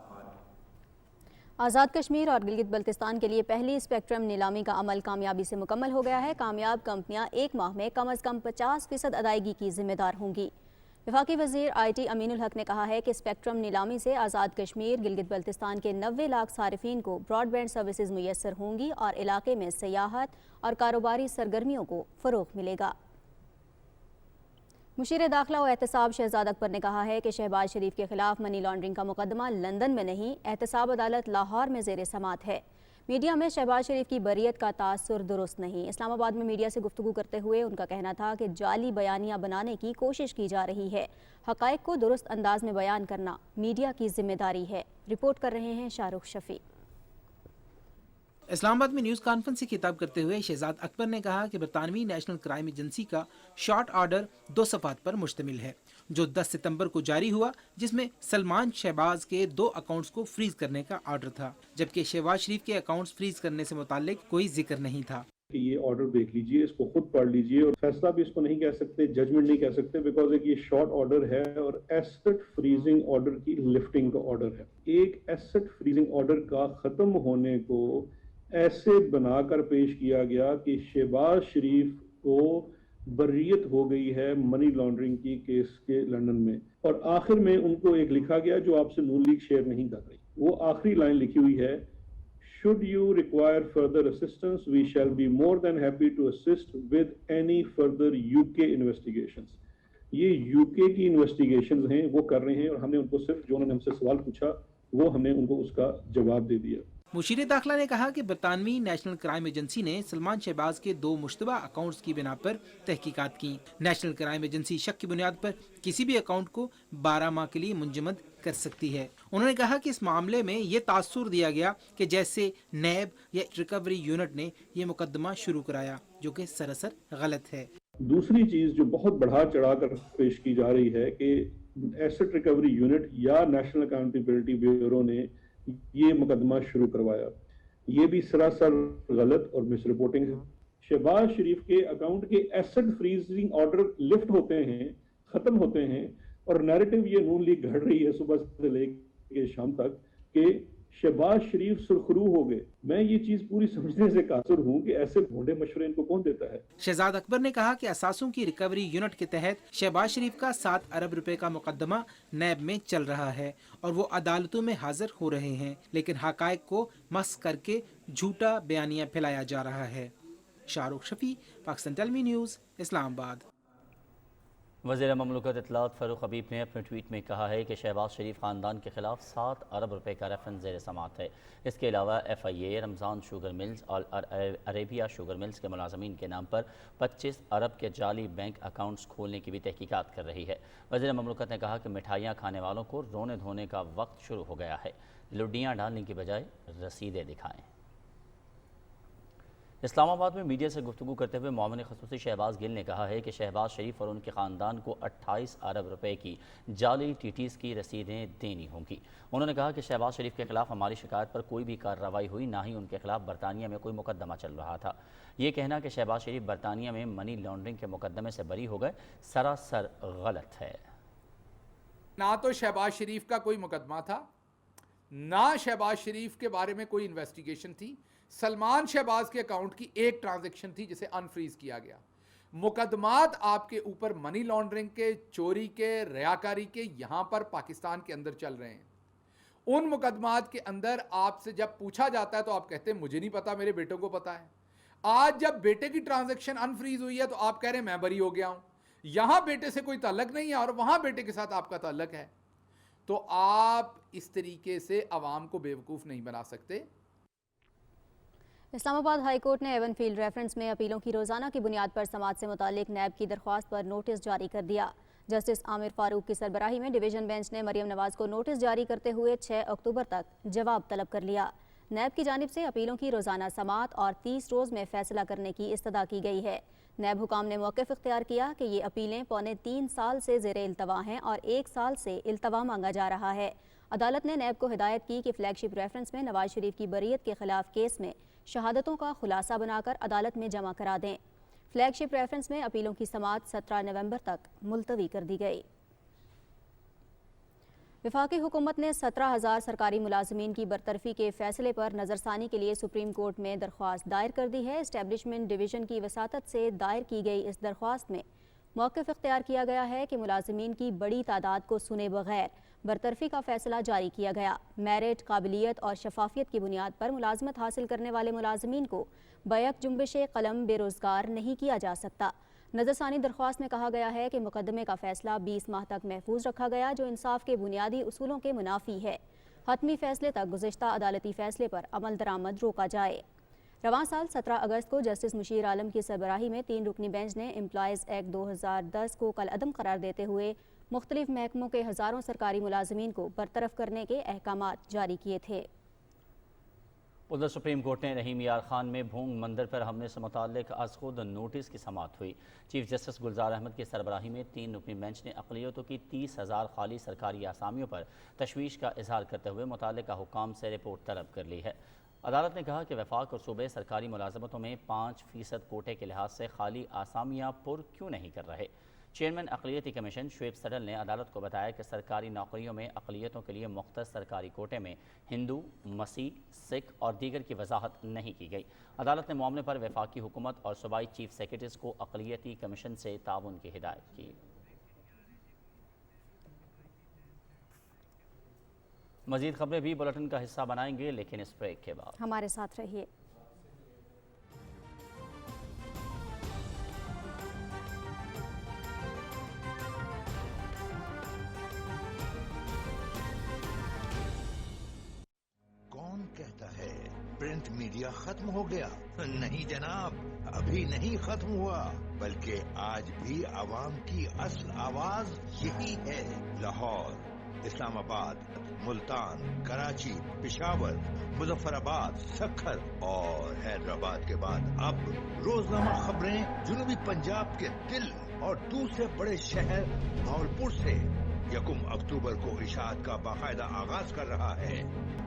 آزاد کشمیر اور گلگت بلتستان کے لیے پہلی اسپیکٹرم نیلامی کا عمل کامیابی سے مکمل ہو گیا ہے۔ کامیاب کمپنیاں ایک ماہ میں کم از کم 50% ادائیگی کی ذمہ دار ہوں گی۔ وفاقی وزیر آئی ٹی امین الحق نے کہا ہے کہ اسپیکٹرم نیلامی سے آزاد کشمیر گلگت بلتستان کے 90 لاکھ صارفین کو براڈ بینڈ سروسز میسر ہوں گی اور علاقے میں سیاحت اور کاروباری سرگرمیوں کو فروغ ملے گا۔ مشیر داخلہ و احتساب شہزاد اکبر نے کہا ہے کہ شہباز شریف کے خلاف منی لانڈرنگ کا مقدمہ لندن میں نہیں، احتساب عدالت لاہور میں زیر سماعت ہے۔ میڈیا میں شہباز شریف کی بریت کا تاثر درست نہیں۔ اسلام آباد میں میڈیا سے گفتگو کرتے ہوئے ان کا کہنا تھا کہ جعلی بیانیاں بنانے کی کوشش کی جا رہی ہے۔ حقائق کو درست انداز میں بیان کرنا میڈیا کی ذمہ داری ہے۔ رپورٹ کر رہے ہیں شاہ رخ شفیع۔ اسلام آباد میں نیوز کانفرنس سے خطاب کرتے ہوئے شہزاد اکبر نے کہا کہ برطانوی نیشنل کرائم ایجنسی کا شارٹ آرڈر 2 صفحات پر مشتمل ہے جو 10 ستمبر کو جاری ہوا، جس میں سلمان شہباز کے 2 اکاؤنٹس کو فریز کرنے کا آرڈر تھا، جبکہ شہباز شریف کے اکاؤنٹس فریز کرنے سے متعلق کوئی ذکر نہیں تھا۔ یہ آرڈر دیکھ لیجئے، اس کو خود پڑھ لیجئے، اور فیصلہ بھی اس کو نہیں کہہ سکتے، ججمنٹ نہیں کہہ سکتے، بیکاز ایک یہ شارٹ آرڈر ہے اور ایسٹ فریزنگ آرڈر کی لفٹنگ کا آرڈر ہے۔ ایک ایسٹ فریزنگ آرڈر کا ختم ہونے کو ایسے بنا کر پیش کیا گیا کہ شہباز شریف کو بریت ہو گئی ہے منی لانڈرنگ کی کیس کے لندن میں، اور آخر میں ان کو ایک لکھا گیا جو آپ سے نون لیگ شیئر نہیں کر رہی۔ وہ آخری لائن لکھی ہوئی ہے، should you require further assistance we shall be more than happy to assist with any further UK investigations۔ یہ UK کی انویسٹیگیشنز ہیں، وہ کر رہے ہیں، اور ہم نے ان کو صرف جو انہوں نے ہم سے سوال پوچھا وہ ہم نے ان کو اس کا جواب دے دیا۔ مشیر داخلہ نے کہا کہ برطانوی نیشنل کرائم ایجنسی نے سلمان شہباز کے 2 مشتبہ اکاؤنٹس کی بنا پر تحقیقات کی۔ نیشنل کرائم ایجنسی شک کی بنیاد پر کسی بھی اکاؤنٹ کو 12 ماہ کے لیے منجمد کر سکتی ہے۔ انہوں نے کہا کہ اس معاملے میں یہ تاثر دیا گیا کہ جیسے نیب یا ریکوری یونٹ نے یہ مقدمہ شروع کرایا، جو کہ سراسر غلط ہے۔ دوسری چیز جو بہت بڑھا چڑھا کر پیش کی جا رہی ہے کہ ایسٹ ریکوری یونٹ یا نیشنل اکاؤنٹیبلٹی بیورو نے یہ مقدمہ شروع کروایا، یہ بھی سراسر غلط اور مس رپورٹنگ ہے۔ شہباز شریف کے اکاؤنٹ کے ایسٹ فریزنگ آرڈر لفٹ ہوتے ہیں، ختم ہوتے ہیں، اور نیریٹو یہ نون لیگ گھڑ رہی ہے صبح سے لے کے شام تک کہ شہباز شریف سرخرو ہو گئے۔ میں یہ چیز پوری سمجھنے سے قاصر ہوں کہ ایسے بھونڈے مشورے ان کو کون دیتا ہے۔ شہزاد اکبر نے کہا کہ اثاثوں کی ریکوری یونٹ کے تحت شہباز شریف کا 7 ارب روپے کا مقدمہ نیب میں چل رہا ہے اور وہ عدالتوں میں حاضر ہو رہے ہیں، لیکن حقائق کو مسخ کر کے جھوٹا بیانیہ پھیلایا جا رہا ہے۔ شاہ رخ شفیع، پاکستان ٹیلی نیوز، اسلام آباد۔ وزیر مملکت اطلاعات فاروق حبیب نے اپنے ٹویٹ میں کہا ہے کہ شہباز شریف خاندان کے خلاف 7 ارب روپے کا ریفرنس زیر سماعت ہے۔ اس کے علاوہ FIA رمضان شوگر ملز اور عربیہ شوگر ملز کے ملازمین کے نام پر 25 ارب کے جعلی بینک اکاؤنٹس کھولنے کی بھی تحقیقات کر رہی ہے۔ وزیر مملکت نے کہا کہ مٹھائیاں کھانے والوں کو رونے دھونے کا وقت شروع ہو گیا ہے، لڈیاں ڈالنے کی بجائے رسیدیں دکھائیں۔ اسلام آباد میں میڈیا سے گفتگو کرتے ہوئے معاون خصوصی شہباز گل نے کہا ہے کہ شہباز شریف اور ان کے خاندان کو 28 ارب روپے کی جعلی TTs کی رسیدیں دینی ہوں گی۔ انہوں نے کہا کہ شہباز شریف کے خلاف ہماری شکایت پر کوئی بھی کارروائی ہوئی، نہ ہی ان کے خلاف برطانیہ میں کوئی مقدمہ چل رہا تھا۔ یہ کہنا کہ شہباز شریف برطانیہ میں منی لانڈرنگ کے مقدمے سے بری ہو گئے سراسر غلط ہے۔ نہ تو شہباز شریف کا کوئی مقدمہ تھا، نہ شہباز شریف کے بارے میں کوئی انویسٹیگیشن تھی۔ سلمان شہباز کے اکاؤنٹ کی ایک ٹرانزیکشن تھی جسے انفریز کیا گیا۔ مقدمات آپ کے اوپر منی لانڈرنگ کے، چوری کے، ریاکاری کے یہاں پر پاکستان کے اندر چل رہے ہیں۔ ان مقدمات کے اندر آپ سے جب پوچھا جاتا ہے تو آپ کہتے ہیں مجھے نہیں پتا، میرے بیٹوں کو پتا ہے۔ آج جب بیٹے کی ٹرانزیکشن انفریز ہوئی ہے تو آپ کہہ رہے ہیں میں بری ہو گیا ہوں۔ یہاں بیٹے سے کوئی تعلق نہیں ہے اور وہاں بیٹے کے ساتھ آپ کا تعلق ہے، تو آپ اس طریقے سے عوام کو بیوقوف نہیں بنا سکتے۔ اسلام آباد ہائی کورٹ نے ایون فیلڈ ریفرنس میں اپیلوں کی روزانہ کی بنیاد پر سماعت سے متعلق نیب کی درخواست پر نوٹس جاری کر دیا۔ جسٹس عامر فاروق کی سربراہی میں ڈویژن بینچ نے مریم نواز کو نوٹس جاری کرتے ہوئے 6 اکتوبر تک جواب طلب کر لیا۔ نیب کی جانب سے اپیلوں کی روزانہ سماعت اور 30 روز میں فیصلہ کرنے کی استدعا کی گئی ہے۔ نیب حکام نے موقف اختیار کیا کہ یہ اپیلیں 3.25 سال سے زیر التوا ہیں اور 1 سال سے التوا مانگا جا رہا ہے۔ عدالت نے نیب کو ہدایت کی کہ فلیگ شپ ریفرنس میں نواز شریف کی بریت کے خلاف کیس میں شہادتوں کا خلاصہ بنا کر عدالت میں جمع کرا دیں۔ فلیگ شپ ریفرنس میں اپیلوں کی سماعت 17 نومبر تک ملتوی کر دی گئی۔ وفاقی حکومت نے 17,000 سرکاری ملازمین کی برطرفی کے فیصلے پر نظر ثانی کے لیے سپریم کورٹ میں درخواست دائر کر دی ہے۔ اسٹیبلشمنٹ ڈویژن کی وساطت سے دائر کی گئی اس درخواست میں موقف اختیار کیا گیا ہے کہ ملازمین کی بڑی تعداد کو سنے بغیر برطرفی کا فیصلہ جاری کیا گیا۔ میرٹ، قابلیت اور شفافیت کی بنیاد پر ملازمت حاصل کرنے والے ملازمین کو بیک جنبش قلم بے روزگار نہیں کیا جا سکتا۔ نظر ثانی درخواست میں کہا گیا ہے کہ مقدمے کا فیصلہ 20 ماہ تک محفوظ رکھا گیا، جو انصاف کے بنیادی اصولوں کے منافی ہے۔ हतमी फैसले तक गुज़िश्ता अदालती फैसले पर अमल दरामद रोका जाए। रवां साल 17 अगस्त को जस्टिस मुशीर आलम की सरबराही में 3 रुकनी बेंच ने एम्प्लॉयज़ एक्ट 2010 को कलअदम करार देते हुए मुख्तलिफ महकमों के हज़ारों सरकारी मुलाजमीन को बरतरफ करने के अहकामात जारी किए थे। उधर सुप्रीम कोर्ट ने रहीम यार खान में भोंग मंदिर पर हमले से मुताल्लिक आज खुद नोटिस की समाअत हुई। चीफ जस्टिस गुलजार अहमद की सरबराही में 3 रुकनी बेंच ने अक़लियतों की 30,000 खाली सरकारी आसामियों पर तशवीश का इजहार करते हुए मुताल्लिका हुक्काम से रिपोर्ट तलब कर ली है। अदालत ने कहा कि वफाक और सूबे सरकारी मुलाजमतों में 5% कोटे के लिहाज से खाली आसामियाँ पुर क्यों नहीं कर रहे। चेयरमैन अक़लियती कमीशन शुएब सडल ने अदालत को बताया कि सरकारी नौकरियों में अक़लियतों के लिए मुख्तस सरकारी कोटे में हिंदू, मसीह, सिख और दीगर की वजाहत नहीं की गई। अदालत ने मामले पर वफाकी हुकूमत और सूबाई चीफ सेक्रेटरीज को अक़लियती कमीशन से ताउन की हिदायत की। मज़ीद खबरें भी बुलेटिन का हिस्सा बनाएंगे, लेकिन इस ब्रेक के बाद हमारे साथ रहिए। कौन कहता है प्रिंट मीडिया खत्म हो गया? नहीं जनाब, अभी नहीं खत्म हुआ, बल्कि आज भी आवाम की असल आवाज यही है। लाहौर, इस्लामाबाद, मुल्तान, कराची, पेशावर, मुजफ्फराबाद, सक्खर और हैदराबाद के बाद अब रोजनामा खबरें जुनूबी पंजाब के दिल और दूसरे बड़े शहर भावलपुर से 1 अक्टूबर को इशाअत का बाकायदा आगाज कर रहा है।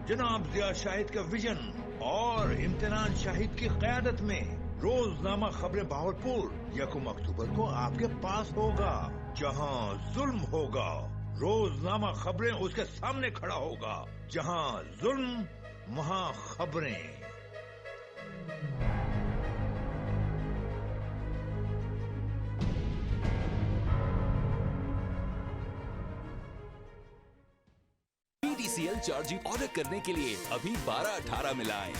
जनाब जिया शाहिद का विजन और इम्तिनान शाहिद की क़यादत में रोजनामा खबरें भावलपुर 1 अक्टूबर को आपके पास होगा। जहां जुल्म होगा, रोजनामा खबरें उसके सामने खड़ा होगा। जहां जुल्म, वहां खबरें। PDCL चार्जिंग ऑर्डर करने के लिए अभी 1218 मिलाएं।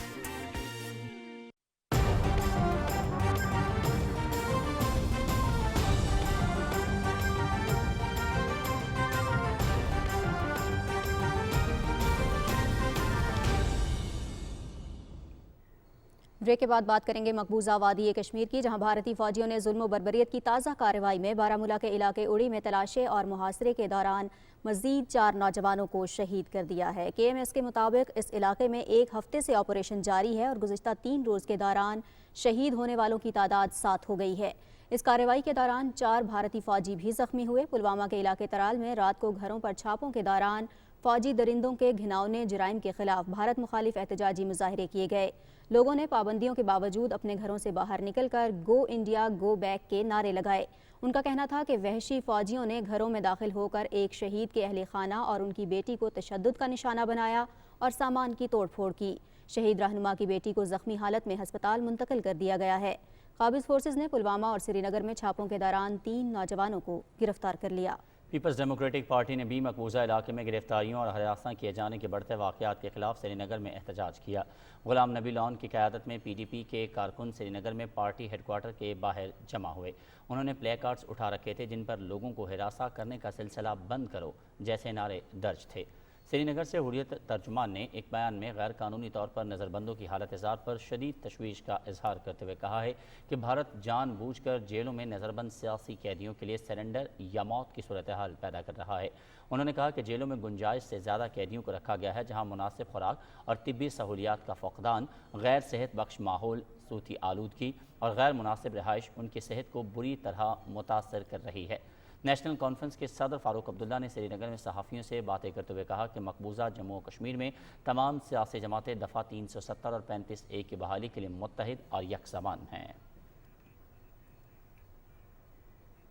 ब्रेक के बाद बात करेंगे मकबूजा वादी कश्मीर की, जहां भारतीय फौजियों ने जुल्म बर्बरियत की ताज़ा कार्रवाई में बारामूला के इलाके उड़ी में तलाशे और मुहासरे के दौरान मजीद 4 नौजवानों को शहीद कर दिया है। KMS के मुताबिक इस इलाके में 1 हफ्ते से ऑपरेशन जारी है और गुज़िश्ता 3 रोज़ के दौरान शहीद होने वालों की तादाद 7 हो गई है। इस कार्रवाई के दौरान 4 भारतीय फौजी भी जख्मी हुए। पुलवामा के इलाके तराल में रात को घरों पर छापों के दौरान फौजी दरिंदों के घिनौने जराइम के खिलाफ भारत मुखालिफ एहतजाजी मुजाहरे किए गए। लोगों ने पाबंदियों के बावजूद अपने घरों से बाहर निकलकर गो इंडिया गो बैक के नारे लगाए। उनका कहना था कि वहशी फौजियों ने घरों में दाखिल होकर एक शहीद के अहले खाना और उनकी बेटी को तशद्दुद का निशाना बनाया और सामान की तोड़फोड़ की। शहीद रहनुमा की बेटी को जख्मी हालत में अस्पताल मुंतकिल कर दिया गया है। काबिज फोर्सेज ने पुलवामा और श्रीनगर में छापों के दौरान 3 नौजवानों को गिरफ्तार कर लिया। पीपल्स डेमोक्रेटिक पार्टी ने भी मकबूजा इलाके में गिरफ्तारियों और हरासा किए जाने के बढ़ते वाक़यात के खिलाफ श्रीनगर में एहतजाज किया। गुलाम नबी लॉन की क़यादत में PDP के कारकुन श्रीनगर में पार्टी हेडक्वार्टर के बाहर जमा हुए। उन्होंने प्ले कार्ड्स उठा रखे थे जिन पर लोगों को हिरासा करने का सिलसिला बंद करो जैसे नारे दर्ज थे। श्रीनगर से हुर्रियत तर्जुमान ने एक बयान में गैर कानूनी तौर पर नज़रबंदों की हालत इज़हार पर शदीद तशवीश का इजहार करते हुए कहा है कि भारत जानबूझकर जेलों में नज़रबंद सियासी कैदियों के लिए सरेंडर या मौत की सूरत हाल पैदा कर रहा है। उन्होंने कहा कि जेलों में गुंजाइश से ज़्यादा कैदियों को रखा गया है, जहाँ मुनासिब खुराक और तिब्बी सहूलियात का फुकदान, गैर सेहत बख्श माहौल, सूती आलूदगी और गैर मुनासिब रिहाइश उनकी सेहत को बुरी तरह मुतासर कर रही है। नेशनल कॉन्फ्रेंस के सदर फारूक अब्दुल्ला ने श्रीनगर में सहाफ़ियों से बातें करते हुए कहा कि मकबूजा जम्मू और कश्मीर में तमाम सियासी जमातें दफ़ा 370 और 35A की बहाली के लिए मुत्तहिद और यकसमान हैं।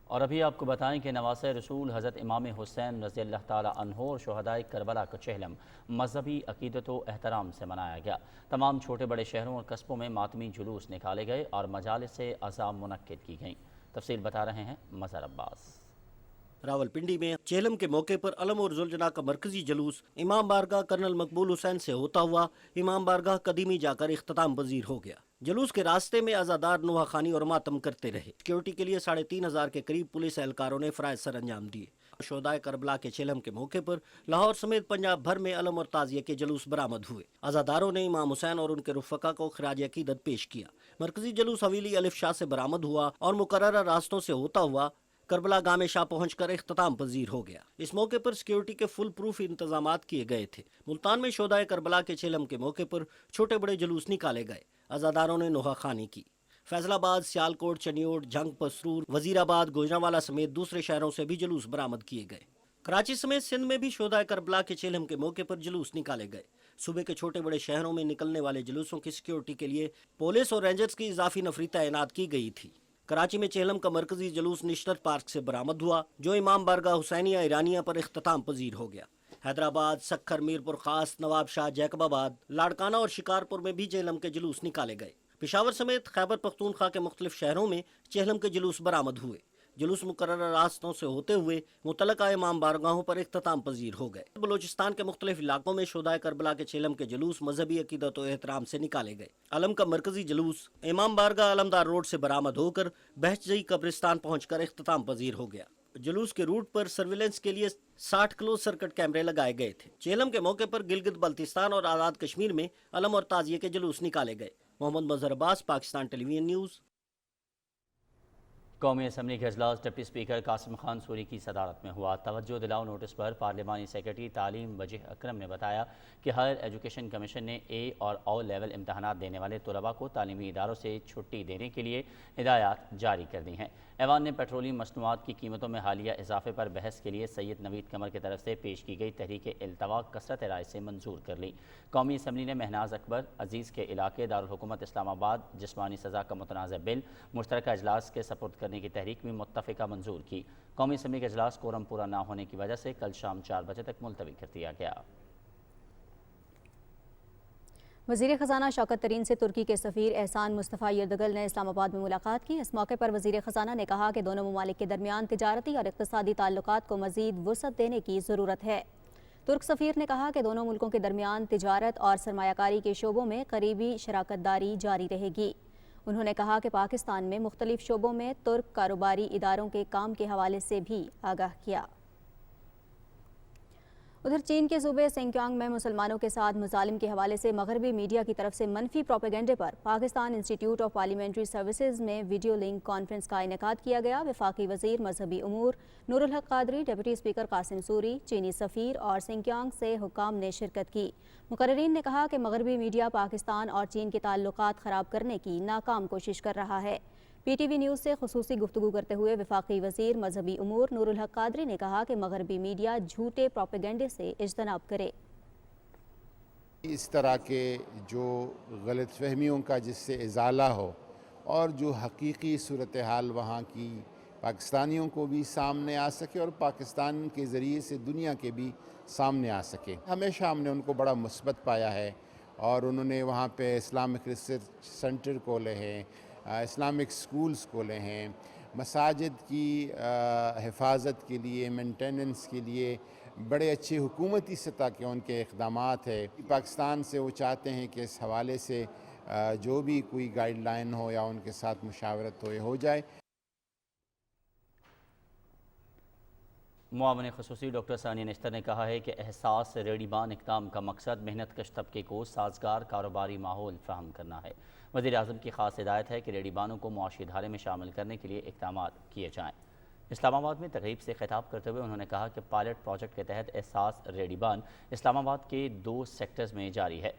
और अभी आपको बताएं कि नवासे रसूल हज़रत इमाम हुसैन रज़ी अल्लाह ताला अन्हु और शुहदाए करबला का चहलम मजहबी अक़ीदत व एहतराम से मनाया गया। तमाम छोटे बड़े शहरों और कस्बों में मातमी जुलूस निकाले गए और मजालिस से अज़ाम मुनक्किद की गईं। तफसील बता रहे हैं मज़हर अब्बास। रावलपिंडी में चेलम के मौके पर अलम और जुलजना का मरकजी जुलूस इमाम बारगाह कर्नल मकबूल हुसैन से होता हुआ इमाम बारगाह कदीमी जाकर इख्तिताम पजीर हो गया। जुलूस के रास्ते में अज़ादार नुहाखानी और मातम करते रहे। सिक्योरिटी के लिए 3500 के करीब पुलिस एहलकारों ने फराइज सर अंजाम दिए। शोहदाए करबला के चेलम के मौके पर लाहौर समेत पंजाब भर में अलम और ताजिए के जुलूस बरामद हुए। अज़ादारों ने इमाम हुसैन और उनके रुफ़का को खिराज अकीदत पेश किया। मरकजी जुलूस हवेली अलिफ शाह से बरामद हुआ और मुकर्ररा रास्तों से होता हुआ करबला गामे शाह पहुंचकर इख्तिताम पजीर हो गया। इस मौके पर सिक्योरिटी के फुल प्रूफ इंतजामात किए गए थे। मुल्तान में शोहदाए करबला के चेलम के मौके पर छोटे बड़े जुलूस निकाले गए। अज़ादारों ने नोहा खानी की। फैसलाबाद, सियालकोट, चनियोट, जंग, पसरूर, वजीराबाद, गुजरांवाला समेत दूसरे शहरों से भी जुलूस बरामद किए गए। कराची समेत सिंध में भी शोहदाए करबला के चेलम के मौके पर जुलूस निकाले गए। सूबे के छोटे बड़े शहरों में निकलने वाले जुलूसों की सिक्योरिटी के लिए पुलिस और रेंजर्स की इजाफी नफरी तैनात की गई थी। कराची में चेलम का मरकजी जुलूस निश्तर पार्क से बरामद हुआ, जो इमाम बारगाह हुसैनिया ईरानिया पर इख्तिताम पजीर हो गया। हैदराबाद, सक्खर, मीरपुर खास, नवाबशाह, जैकबाबाद, लाड़काना और शिकारपुर में भी चेलम के जुलूस निकाले गए। पेशावर समेत खैबर पख्तूनख्वा के मुख्तलिफ शहरों में चेहलम के जुलूस बरामद हुए। जुलूस मुकर्रर रास्तों से होते हुए मुतलका इमाम बारगाहों पर इख्तिताम पजीर हो गए। बलोचिस्तान के मुख्तलिफ इलाकों में शोहदाए करबला के चेलम के जुलूस मजहबी अकीदत और एहतराम से निकाले गए। अलम का मरकजी जुलूस इमाम बारगाह अलमदार रोड से बरामद होकर बहचजई कब्रिस्तान पहुंचकर इख्तिताम पजीर हो गया। जुलूस के रूट पर सर्विलेंस के लिए 60 क्लोज सर्किट कैमरे लगाए गए थे। चेलम के मौके पर गिलगित बल्तिस्तान और आज़ाद कश्मीर में अलम और ताजिए के जुलूस निकाले गए। मोहम्मद मजहर अब्बास, पाकिस्तान टेलीविजन न्यूज़। कौमी असम्बली का इजलास डिप्टी स्पीकर कासिम खान सूरी की सदारत में हुआ। तवज्जो दिलाओ नोटिस पर पार्लिमानी सेक्रेटरी तालीम वजीह अकरम ने बताया कि हायर एजुकेशन कमीशन ने ए और ओ लेवल इम्तहानात देने वाले तलबा को तालीमी इदारों से छुट्टी देने के लिए हिदायत जारी कर दी हैं। ऐवान ने पेट्रोलियम मसनूआत की कीमतों में हालिया इजाफे पर बहस के लिए सैयद नवीद कमर की तरफ से पेश की गई तहरीक इल्तवा कसरत राय से मंजूर कर ली। कौमी असम्बली ने महनाज अकबर अजीज़ के इलाके दारुल हुकूमत इस्लामाबाद जिस्मानी सज़ा का मुतनाज़ बिल मुश्तरका इजलास के सपुर्द करने की तहरीक भी मुत्तफ़िका मंजूर की। कौमी असम्बली का इजलास कोरम पूरा न होने की वजह से कल शाम 4 बजे तक मुलतवी कर दिया गया। वज़ीर ख़ज़ाना शौकत तरीन से तुर्की के सफ़ीर एहसान मुस्तफ़ा यर्दगल ने इस्लामाबाद में मुलाकात की। इस मौके पर वज़ीर ख़ज़ाना ने कहा कि दोनों ममालिक के दरमियान तिजारती और इक़्तिसादी ताल्लुकात को मज़ीद वुसअत देने की ज़रूरत है। तुर्क सफ़ीर ने कहा कि दोनों मुल्कों के दरमियान तिजारत और सरमायाकारी के शोबों में करीबी शराकतदारी जारी रहेगी। उन्होंने कहा कि पाकिस्तान में मुख्तलिफ शोबों में तुर्क कारोबारी इदारों के काम के हवाले से भी आगाह किया। उधर चीन के सूबे सिंकियांग में मुसलमानों के साथ मुजालिम के हवाले से मगरबी मीडिया की तरफ से मनफी प्रोपेगेंडे पर Pakistan institute of parliamentary services में वीडियो लिंक कॉन्फ्रेंस का इनेकाद किया गया। वफाकी वजीर मजहबी उमूर नूरुल हक कादरी, डिप्टी स्पीकर कासिम सूरी, चीनी सफ़ीर और सिंकियांग से हुकाम ने शिरकत की। मुकर्रीन ने कहा कि मगरबी मीडिया पाकिस्तान और चीन के ताल्लुकात ख़राब करने की नाकाम कोशिश कर रहा है। PTV न्यूज़ से खुसूसी गुफ्तगू करते हुए वफाकी वज़ीर मजहबी उमूर नूरुल हक कादरी ने कहा कि मगरबी मीडिया झूठे प्रोपेगेंडे से इज्तनाब करे। इस तरह के जो गलत फहमियों का जिससे इजाला हो और जो हकीकी सूरत हाल वहाँ की पाकिस्तानियों को भी सामने आ सके और पाकिस्तान के ज़रिए से दुनिया के भी सामने आ सके। हमेशा हमने उनको बड़ा मुस्बत पाया है और उन्होंने वहाँ पे इस्लामिक रिसर्च सेंटर खोले हैं, इस्लामिक स्कूल्स खोले हैं, मसाजिद की हिफाजत के लिए, मेंटेनेंस के लिए बड़े अच्छे हुकूमती सतह के उनके इक़दामात है। पाकिस्तान से वो चाहते हैं कि इस हवाले से जो भी कोई गाइडलाइन हो या उनके साथ मुशावरत हो जाए। मुआवन ख़ुसूसी डॉक्टर सानिया नश्तर ने कहा है कि एहसास रेडीबान इक़दाम का मकसद मेहनत कश तबके को साजगार कारोबारी माहौल फ्राहम करना है। वज़ीर आज़म की ख़ास हिदायत है कि रेडीबानों को मुआशी धारे में शामिल करने के लिए इक़दाम किए जाएँ। इस्लामाबाद में तक़रीब से खिताब करते हुए उन्होंने कहा कि पायलट प्रोजेक्ट के तहत एहसास रेडीबान इस्लामाबाद के 2 सेक्टर्स में जारी है।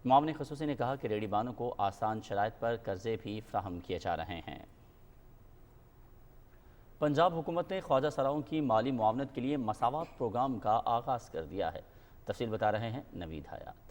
मुआवन ख़ुसूसी ने कहा कि रेडीबानों को आसान शराइत पर कर्ज़े भी फ्राहम किए जा रहे हैं। पंजाब हुकूमत ने ख्वाजा सराओं की माली मुआवनत के लिए मसावात प्रोग्राम का आगाज़ कर दिया है। तफसील बता रहे हैं नवीद हयात।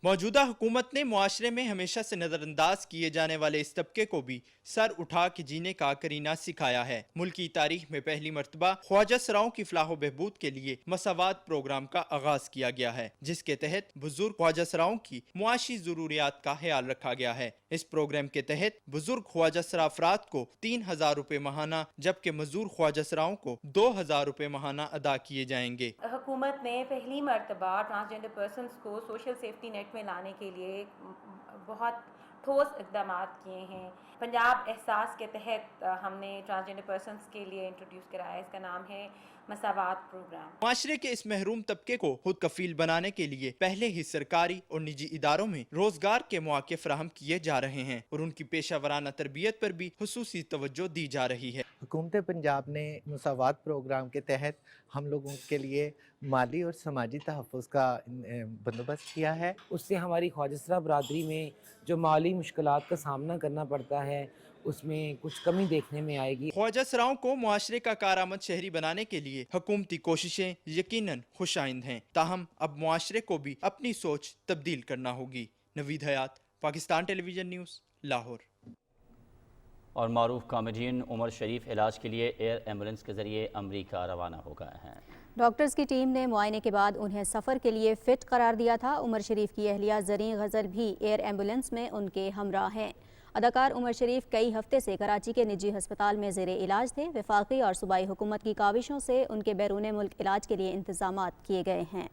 मौजूदा हुकूमत ने मुआशरे में हमेशा से नज़रअंदाज किए जाने वाले इस तबके को भी सर उठा के जीने का करीना सिखाया है। मुल्की तारीख में पहली मर्तबा ख्वाजा सराओं की फलाह बहबूद के लिए मसावात प्रोग्राम का आगाज किया गया है, जिसके तहत बुजुर्ग ख्वाजा सराओं की मुआशी जरूरियात का ख्याल रखा गया है। इस प्रोग्राम के तहत बुजुर्ग ख्वाजा सरा अफराद को 3000 रुपए माहाना जबकि मजदूर ख्वाजा सराओं को 2000 रुपए माहाना अदा किए जाएंगे। हुकूमत ने पहली मर्तबा ट्रांसजेंडर पर्सनस को सोशल सेफ्टी नेट में लाने के लिए बहुत ठोस इक़दाम किए हैं। पंजाब एहसास के तहत हमने ट्रांसजेंडर पर्सनस के लिए इंट्रोड्यूस कराया। इसका नाम है मसावात प्रोग्राम। माशरे के इस महरूम तबके को खुद कफील बनाने के लिए पहले ही सरकारी और निजी इदारों में रोजगार के मौके फराहम किए जा रहे हैं और उनकी पेशा वराना तरबियत पर भी खुसूसी तवज्जो दी जा रही है। हुकूमत पंजाब ने मसावात प्रोग्राम के तहत हम लोगों के लिए माली और समाजी तहफ़्फ़ुज़ का बंदोबस्त किया है। उससे हमारी ख्वाजा बरादरी में जो माली मुश्किलात का सामना करना पड़ता है उसमें कुछ कमी देखने में आएगी। ख्वाजा सराओं को मुआशरे का कारआमद शहरी बनाने के लिए हुकूमती कोशिशें यकीनन खुशाइंद हैं, ताहम अब मुआशरे को भी अपनी सोच तब्दील करना होगी। नवीद हयात, पाकिस्तान टेलीविजन न्यूज़, लाहौर। और मारूफ कॉमेडियन उमर शरीफ इलाज के लिए एयर एम्बुलेंस के जरिए अमरीका रवाना हो गए हैं। डॉक्टर्स की टीम ने मुआयने के बाद उन्हें सफ़र के लिए फ़िट करार दिया था। उमर शरीफ की अहलिया ज़रीन गज़ल भी एयर एम्बुलेंस में उनके हमराह हैं। अदाकार उमर शरीफ कई हफ्ते से कराची के निजी हस्पताल में ज़ेरे इलाज थे। वफाकी और सूबाई हुकूमत की काविशों से उनके बैरून मुल्क इलाज के लिए इंतज़ामात किए गए हैं।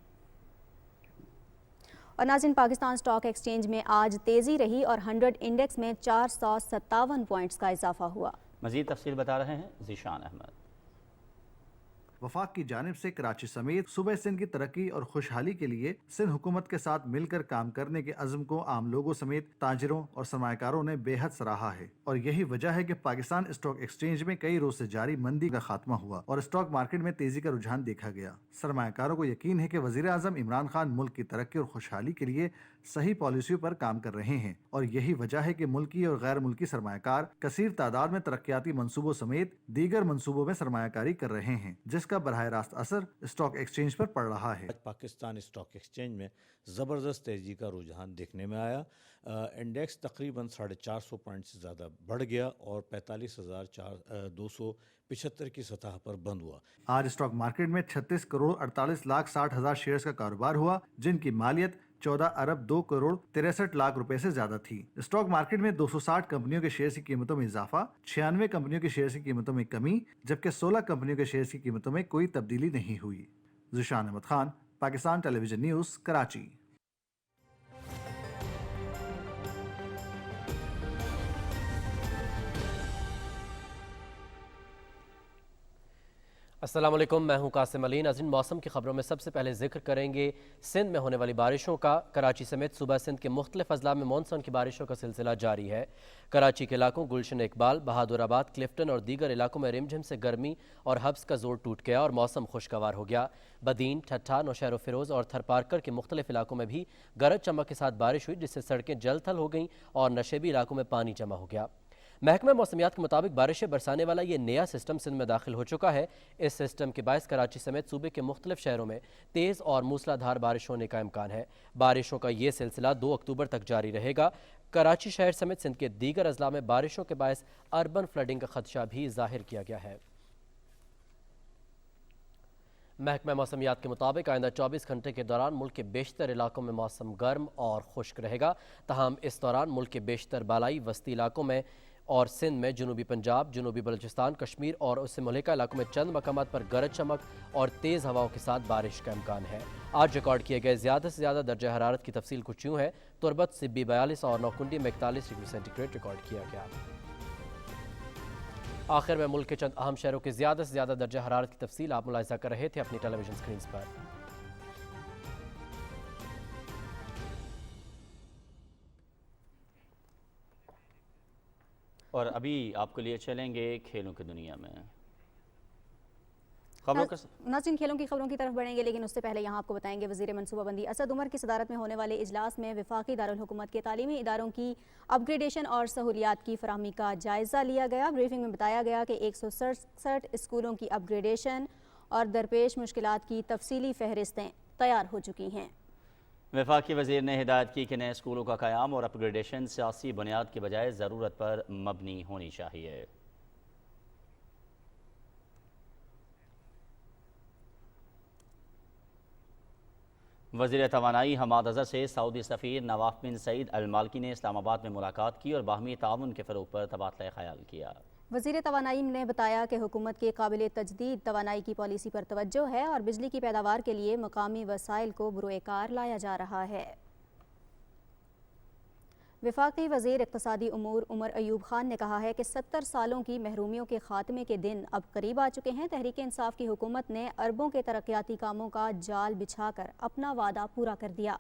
और नाज़रीन, पाकिस्तान स्टॉक एक्सचेंज में आज तेज़ी रही और 100 इंडेक्स में 457 पॉइंट्स का इजाफा हुआ। मज़ीद तफसील बता रहे हैं ज़ीशान अहमद। वफाक की जानिब से कराची समेत सूबे सिंध की तरक्की और खुशहाली के लिए सिंध हुकूमत के साथ मिलकर काम करने के अज़्म को आम लोगों समेत ताजिरों और सरमायाकारों ने बेहद सराहा है और यही वजह है कि पाकिस्तान स्टॉक एक्सचेंज में कई रोज से जारी मंदी का खात्मा हुआ और स्टॉक मार्केट में तेजी का रुझान देखा गया। सरमायाकारों को यकीन है कि वज़ीर आज़म इमरान खान मुल्क की तरक्की और खुशहाली के लिए सही पॉलिसियों पर काम कर रहे हैं और यही वजह है कि मुल्की और गैर मुल्की सरमायाकार कसीर तादाद में तरक्याती मंसूबों समेत दीगर मंसूबों में सरमायाकारी कर रहे हैं, जिसका बराह रास्त असर स्टॉक एक्सचेंज पर पड़ रहा है। पाकिस्तान स्टॉक एक्सचेंज में ज़बरदस्त तेज़ी का रुझान देखने में आया। इंडेक्स तकरीबन 450 पॉइंट से ज़्यादा बढ़ गया और 45,275 की सतह पर बंद हुआ। आज स्टॉक मार्केट में 36 करोड़ 48 लाख 60 हजार शेयर्स का कारोबार हुआ, जिनकी मालियत 14 अरब 2 करोड़ 63 लाख रुपए से ज्यादा थी। स्टॉक मार्केट में 260 कंपनियों के शेयर की कीमतों में इजाफा, 96 कंपनियों के शेयर की कीमतों में कमी, जबकि 16 कंपनियों के शेयर की कीमतों में कोई तब्दीली नहीं हुई। Zeeshan Ahmed Khan, Pakistan television news, Karachi. अस्सलाम वालेकुम, मैं हूं कासिम अली। नाज़रीन, मौसम की खबरों में सबसे पहले जिक्र करेंगे सिंध में होने वाली बारिशों का। कराची समेत सूबा सिंध के मुख्तलिफ अजला में मानसून की बारिशों का सिलसिला जारी है। कराची के इलाकों गुलशन इकबाल, बहादुराबाद, क्लिफ्टन और दीगर इलाकों में रिमझिम से गर्मी और हब्स का जोर टूट गया और मौसम खुशगवार हो गया। बदीन, ठट्ठा, नौशहर फिरोज और थरपारकर के मुख्तलिफ इलाकों में भी गरज चमक के साथ बारिश हुई, जिससे सड़कें जल थल हो गईं और नशेबी इलाकों में पानी जमा हो गया। महकमा मौसमियात के मुताबिक बारिशें बरसाने वाला ये नया सिस्टम सिंध में दाखिल हो चुका है। इस सिस्टम के बायस कराची समेत सूबे के मुख्तलिफ शहरों में तेज़ और मूसलाधार बारिश होने का इम्कान है। बारिशों का ये सिलसिला 2 अक्टूबर तक जारी रहेगा। कराची शहर समेत सिंध के दीगर अजला में बारिशों के बायस अर्बन फ्लडिंग का खदशा भी जाहिर किया गया है। महकमा मौसमियात के मुताबिक आइंदा 24 घंटे के दौरान मुल्क के बेशतर इलाकों में मौसम गर्म और खुश्क रहेगा। तहम इस दौरान मुल्क के बेशतर बालाई वस्ती इलाकों में और सिंध में जनूबी पंजाब, जनूबी बलूचिस्तान, कश्मीर और उससे मुल्का इलाकों में चंद मकामात पर गरज चमक और तेज़ हवाओं के साथ बारिश का इम्कान है। आज रिकॉर्ड किए गए ज़्यादा से ज़्यादा दर्जा हरारत की तफसील कुछ यूँ है। तुरबत सिब्बी 42 और नौकुंडी में 41 डिग्री सेंटीग्रेड रिकॉर्ड किया गया। आखिर में मुल्क के चंद अहम शहरों के ज़्यादा से ज़्यादा दर्जा हरारत की तफसील आप मुलाहिज़ा कर रहे थे अपनी टेलीविजन स्क्रीन पर। और अभी आपके लिए चलेंगे खेलों की दुनिया में खबरों का। नाज़रीन, खेलों की खबरों की तरफ बढ़ेंगे, लेकिन उससे पहले यहाँ आपको बताएंगे वज़ीर मनसूबाबंदी असद उमर की सदारत में होने वाले इजलास में वफाकी दारुल हुकूमत के तालीमी इदारों की अपग्रेडेशन और सहूलियात की फराहमी का जायज़ा लिया गया। ब्रीफिंग में बताया गया कि 167 स्कूलों की अपग्रेडेशन और दरपेश मुश्किलात की तफसीली फहरिस्तें तैयार हो चुकी हैं। वफाकी वज़ीर ने हिदायत की कि नए स्कूलों का क़याम और अपग्रेडेशन सियासी बुनियाद की बजाय ज़रूरत पर मबनी होनी चाहिए। वज़ीर तवानाई हमाद अज़हर से सऊदी सफ़ीर नवाफ बिन सईद अल मालकी ने इस्लामाबाद में मुलाकात की और बाहमी ताउन के फ़रोग़ पर तबादला ख़याल किया। वज़ीर तवानाई ने बताया कि हुकूमत के काबिल तजदीद तवानाई की पॉलिसी पर तवज्जो है और बिजली की पैदावार के लिए मकामी वसाइल को बुरोए कार लाया जा रहा है। वफाकी वज़ीर इक़्तिसादी उमूर उमर अयूब खान ने कहा है कि 70 सालों की महरूमियों के खात्मे के दिन अब करीब आ चुके हैं। तहरीक इंसाफ की हुकूमत ने अरबों के तरक्याती कामों का जाल बिछाकर अपना वादा पूरा कर दिया।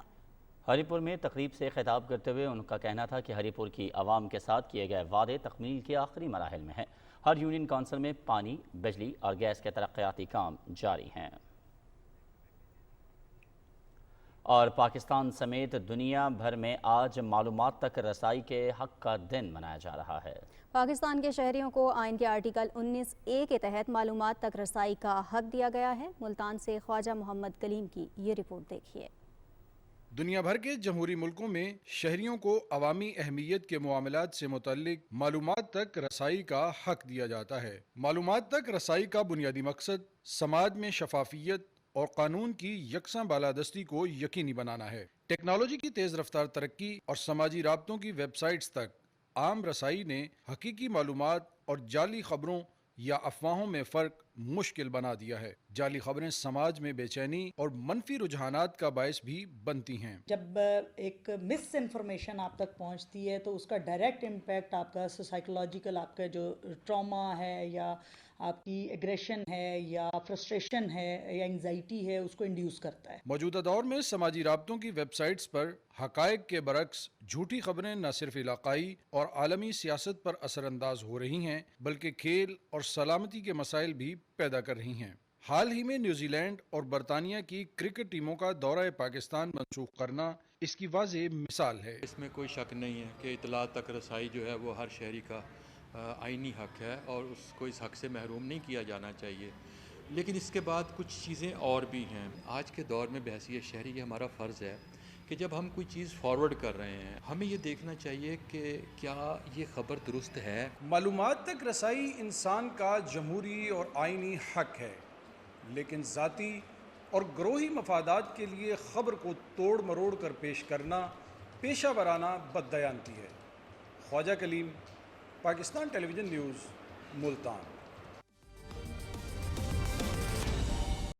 हरीपुर में तकरीब से खिताब करते हुए उनका कहना था कि हरीपुर की आवाम के साथ किए गए वादे तकमील के आखिरी मराहिल में हैं। हर यूनियन काउंसिल में पानी, बिजली और गैस के तरक्याती काम जारी हैं। और पाकिस्तान समेत दुनिया भर में आज मालूमात तक रसाई के हक का दिन मनाया जा रहा है। पाकिस्तान के शहरियों को आइन के आर्टिकल 19A के तहत मालूमात तक रसाई का हक दिया गया है। मुल्तान से ख्वाजा मोहम्मद कलीम की ये रिपोर्ट देखिए। दुनिया भर के जमहूरी मुल्कों में शहरियों को अवामी अहमियत के मामलात से मुतल्लिक मालूमात तक रसाई का हक दिया जाता है। मालूमात तक रसाई का बुनियादी मकसद समाज में शफाफियत और कानून की यकसां बालादस्ती को यकीनी बनाना है। टेक्नोलॉजी की तेज़ रफ्तार तरक्की और समाजी राब्तों की वेबसाइट्स तक आम रसाई ने हकीकी मालूमात और जाली खबरों या अफवाहों में फ़र्क मुश्किल बना दिया है। जाली खबरें समाज में बेचैनी और मनफी रुझानात का बायस भी बनती हैं। जब एक मिस इन्फॉर्मेशन आप तक पहुंचती है तो उसका डायरेक्ट इम्पैक्ट आपका साइकोलॉजिकल, आपका जो ट्रॉमा है या आपकी एग्रेशन है या फ्रस्ट्रेशन है या एंजाइटी है, उसको इंड्यूस करता है। मौजूदा दौर में समाजी राब्तों की वेबसाइट्स पर हकायक के बरक्स झूठी खबरें न सिर्फ इलाकाई और आलमी सियासत पर असरअंदाज हो रही हैं, बल्कि खेल और सलामती के मसाइल भी पैदा कर रही हैं। हाल ही में न्यूजीलैंड और बरतानिया की क्रिकेट टीमों का दौरा पाकिस्तान मंसूख करना इसकी वाज़ेह मिसाल है। इसमें कोई शक नहीं है कि इतला तक रसाई जो है वो हर शहरी का आईनी हक है और उसको इस हक से महरूम नहीं किया जाना चाहिए। लेकिन इसके बाद कुछ चीज़ें और भी हैं। आज के दौर में बहैसियत शहरी ये हमारा फ़र्ज़ है कि जब हम कोई चीज़ फॉरवर्ड कर रहे हैं हमें ये देखना चाहिए कि क्या ये ख़बर दुरुस्त है। मालूमात तक रसाई इंसान का जमहूरी और आईनी हक है, लेकिन ज़ाती और ग्रोही मफादात के लिए ख़बर को तोड़ मरोड़ कर पेश करना पेशा वराना बददयांती है। Khawaja Kaleem, Pakistan television news, Multan.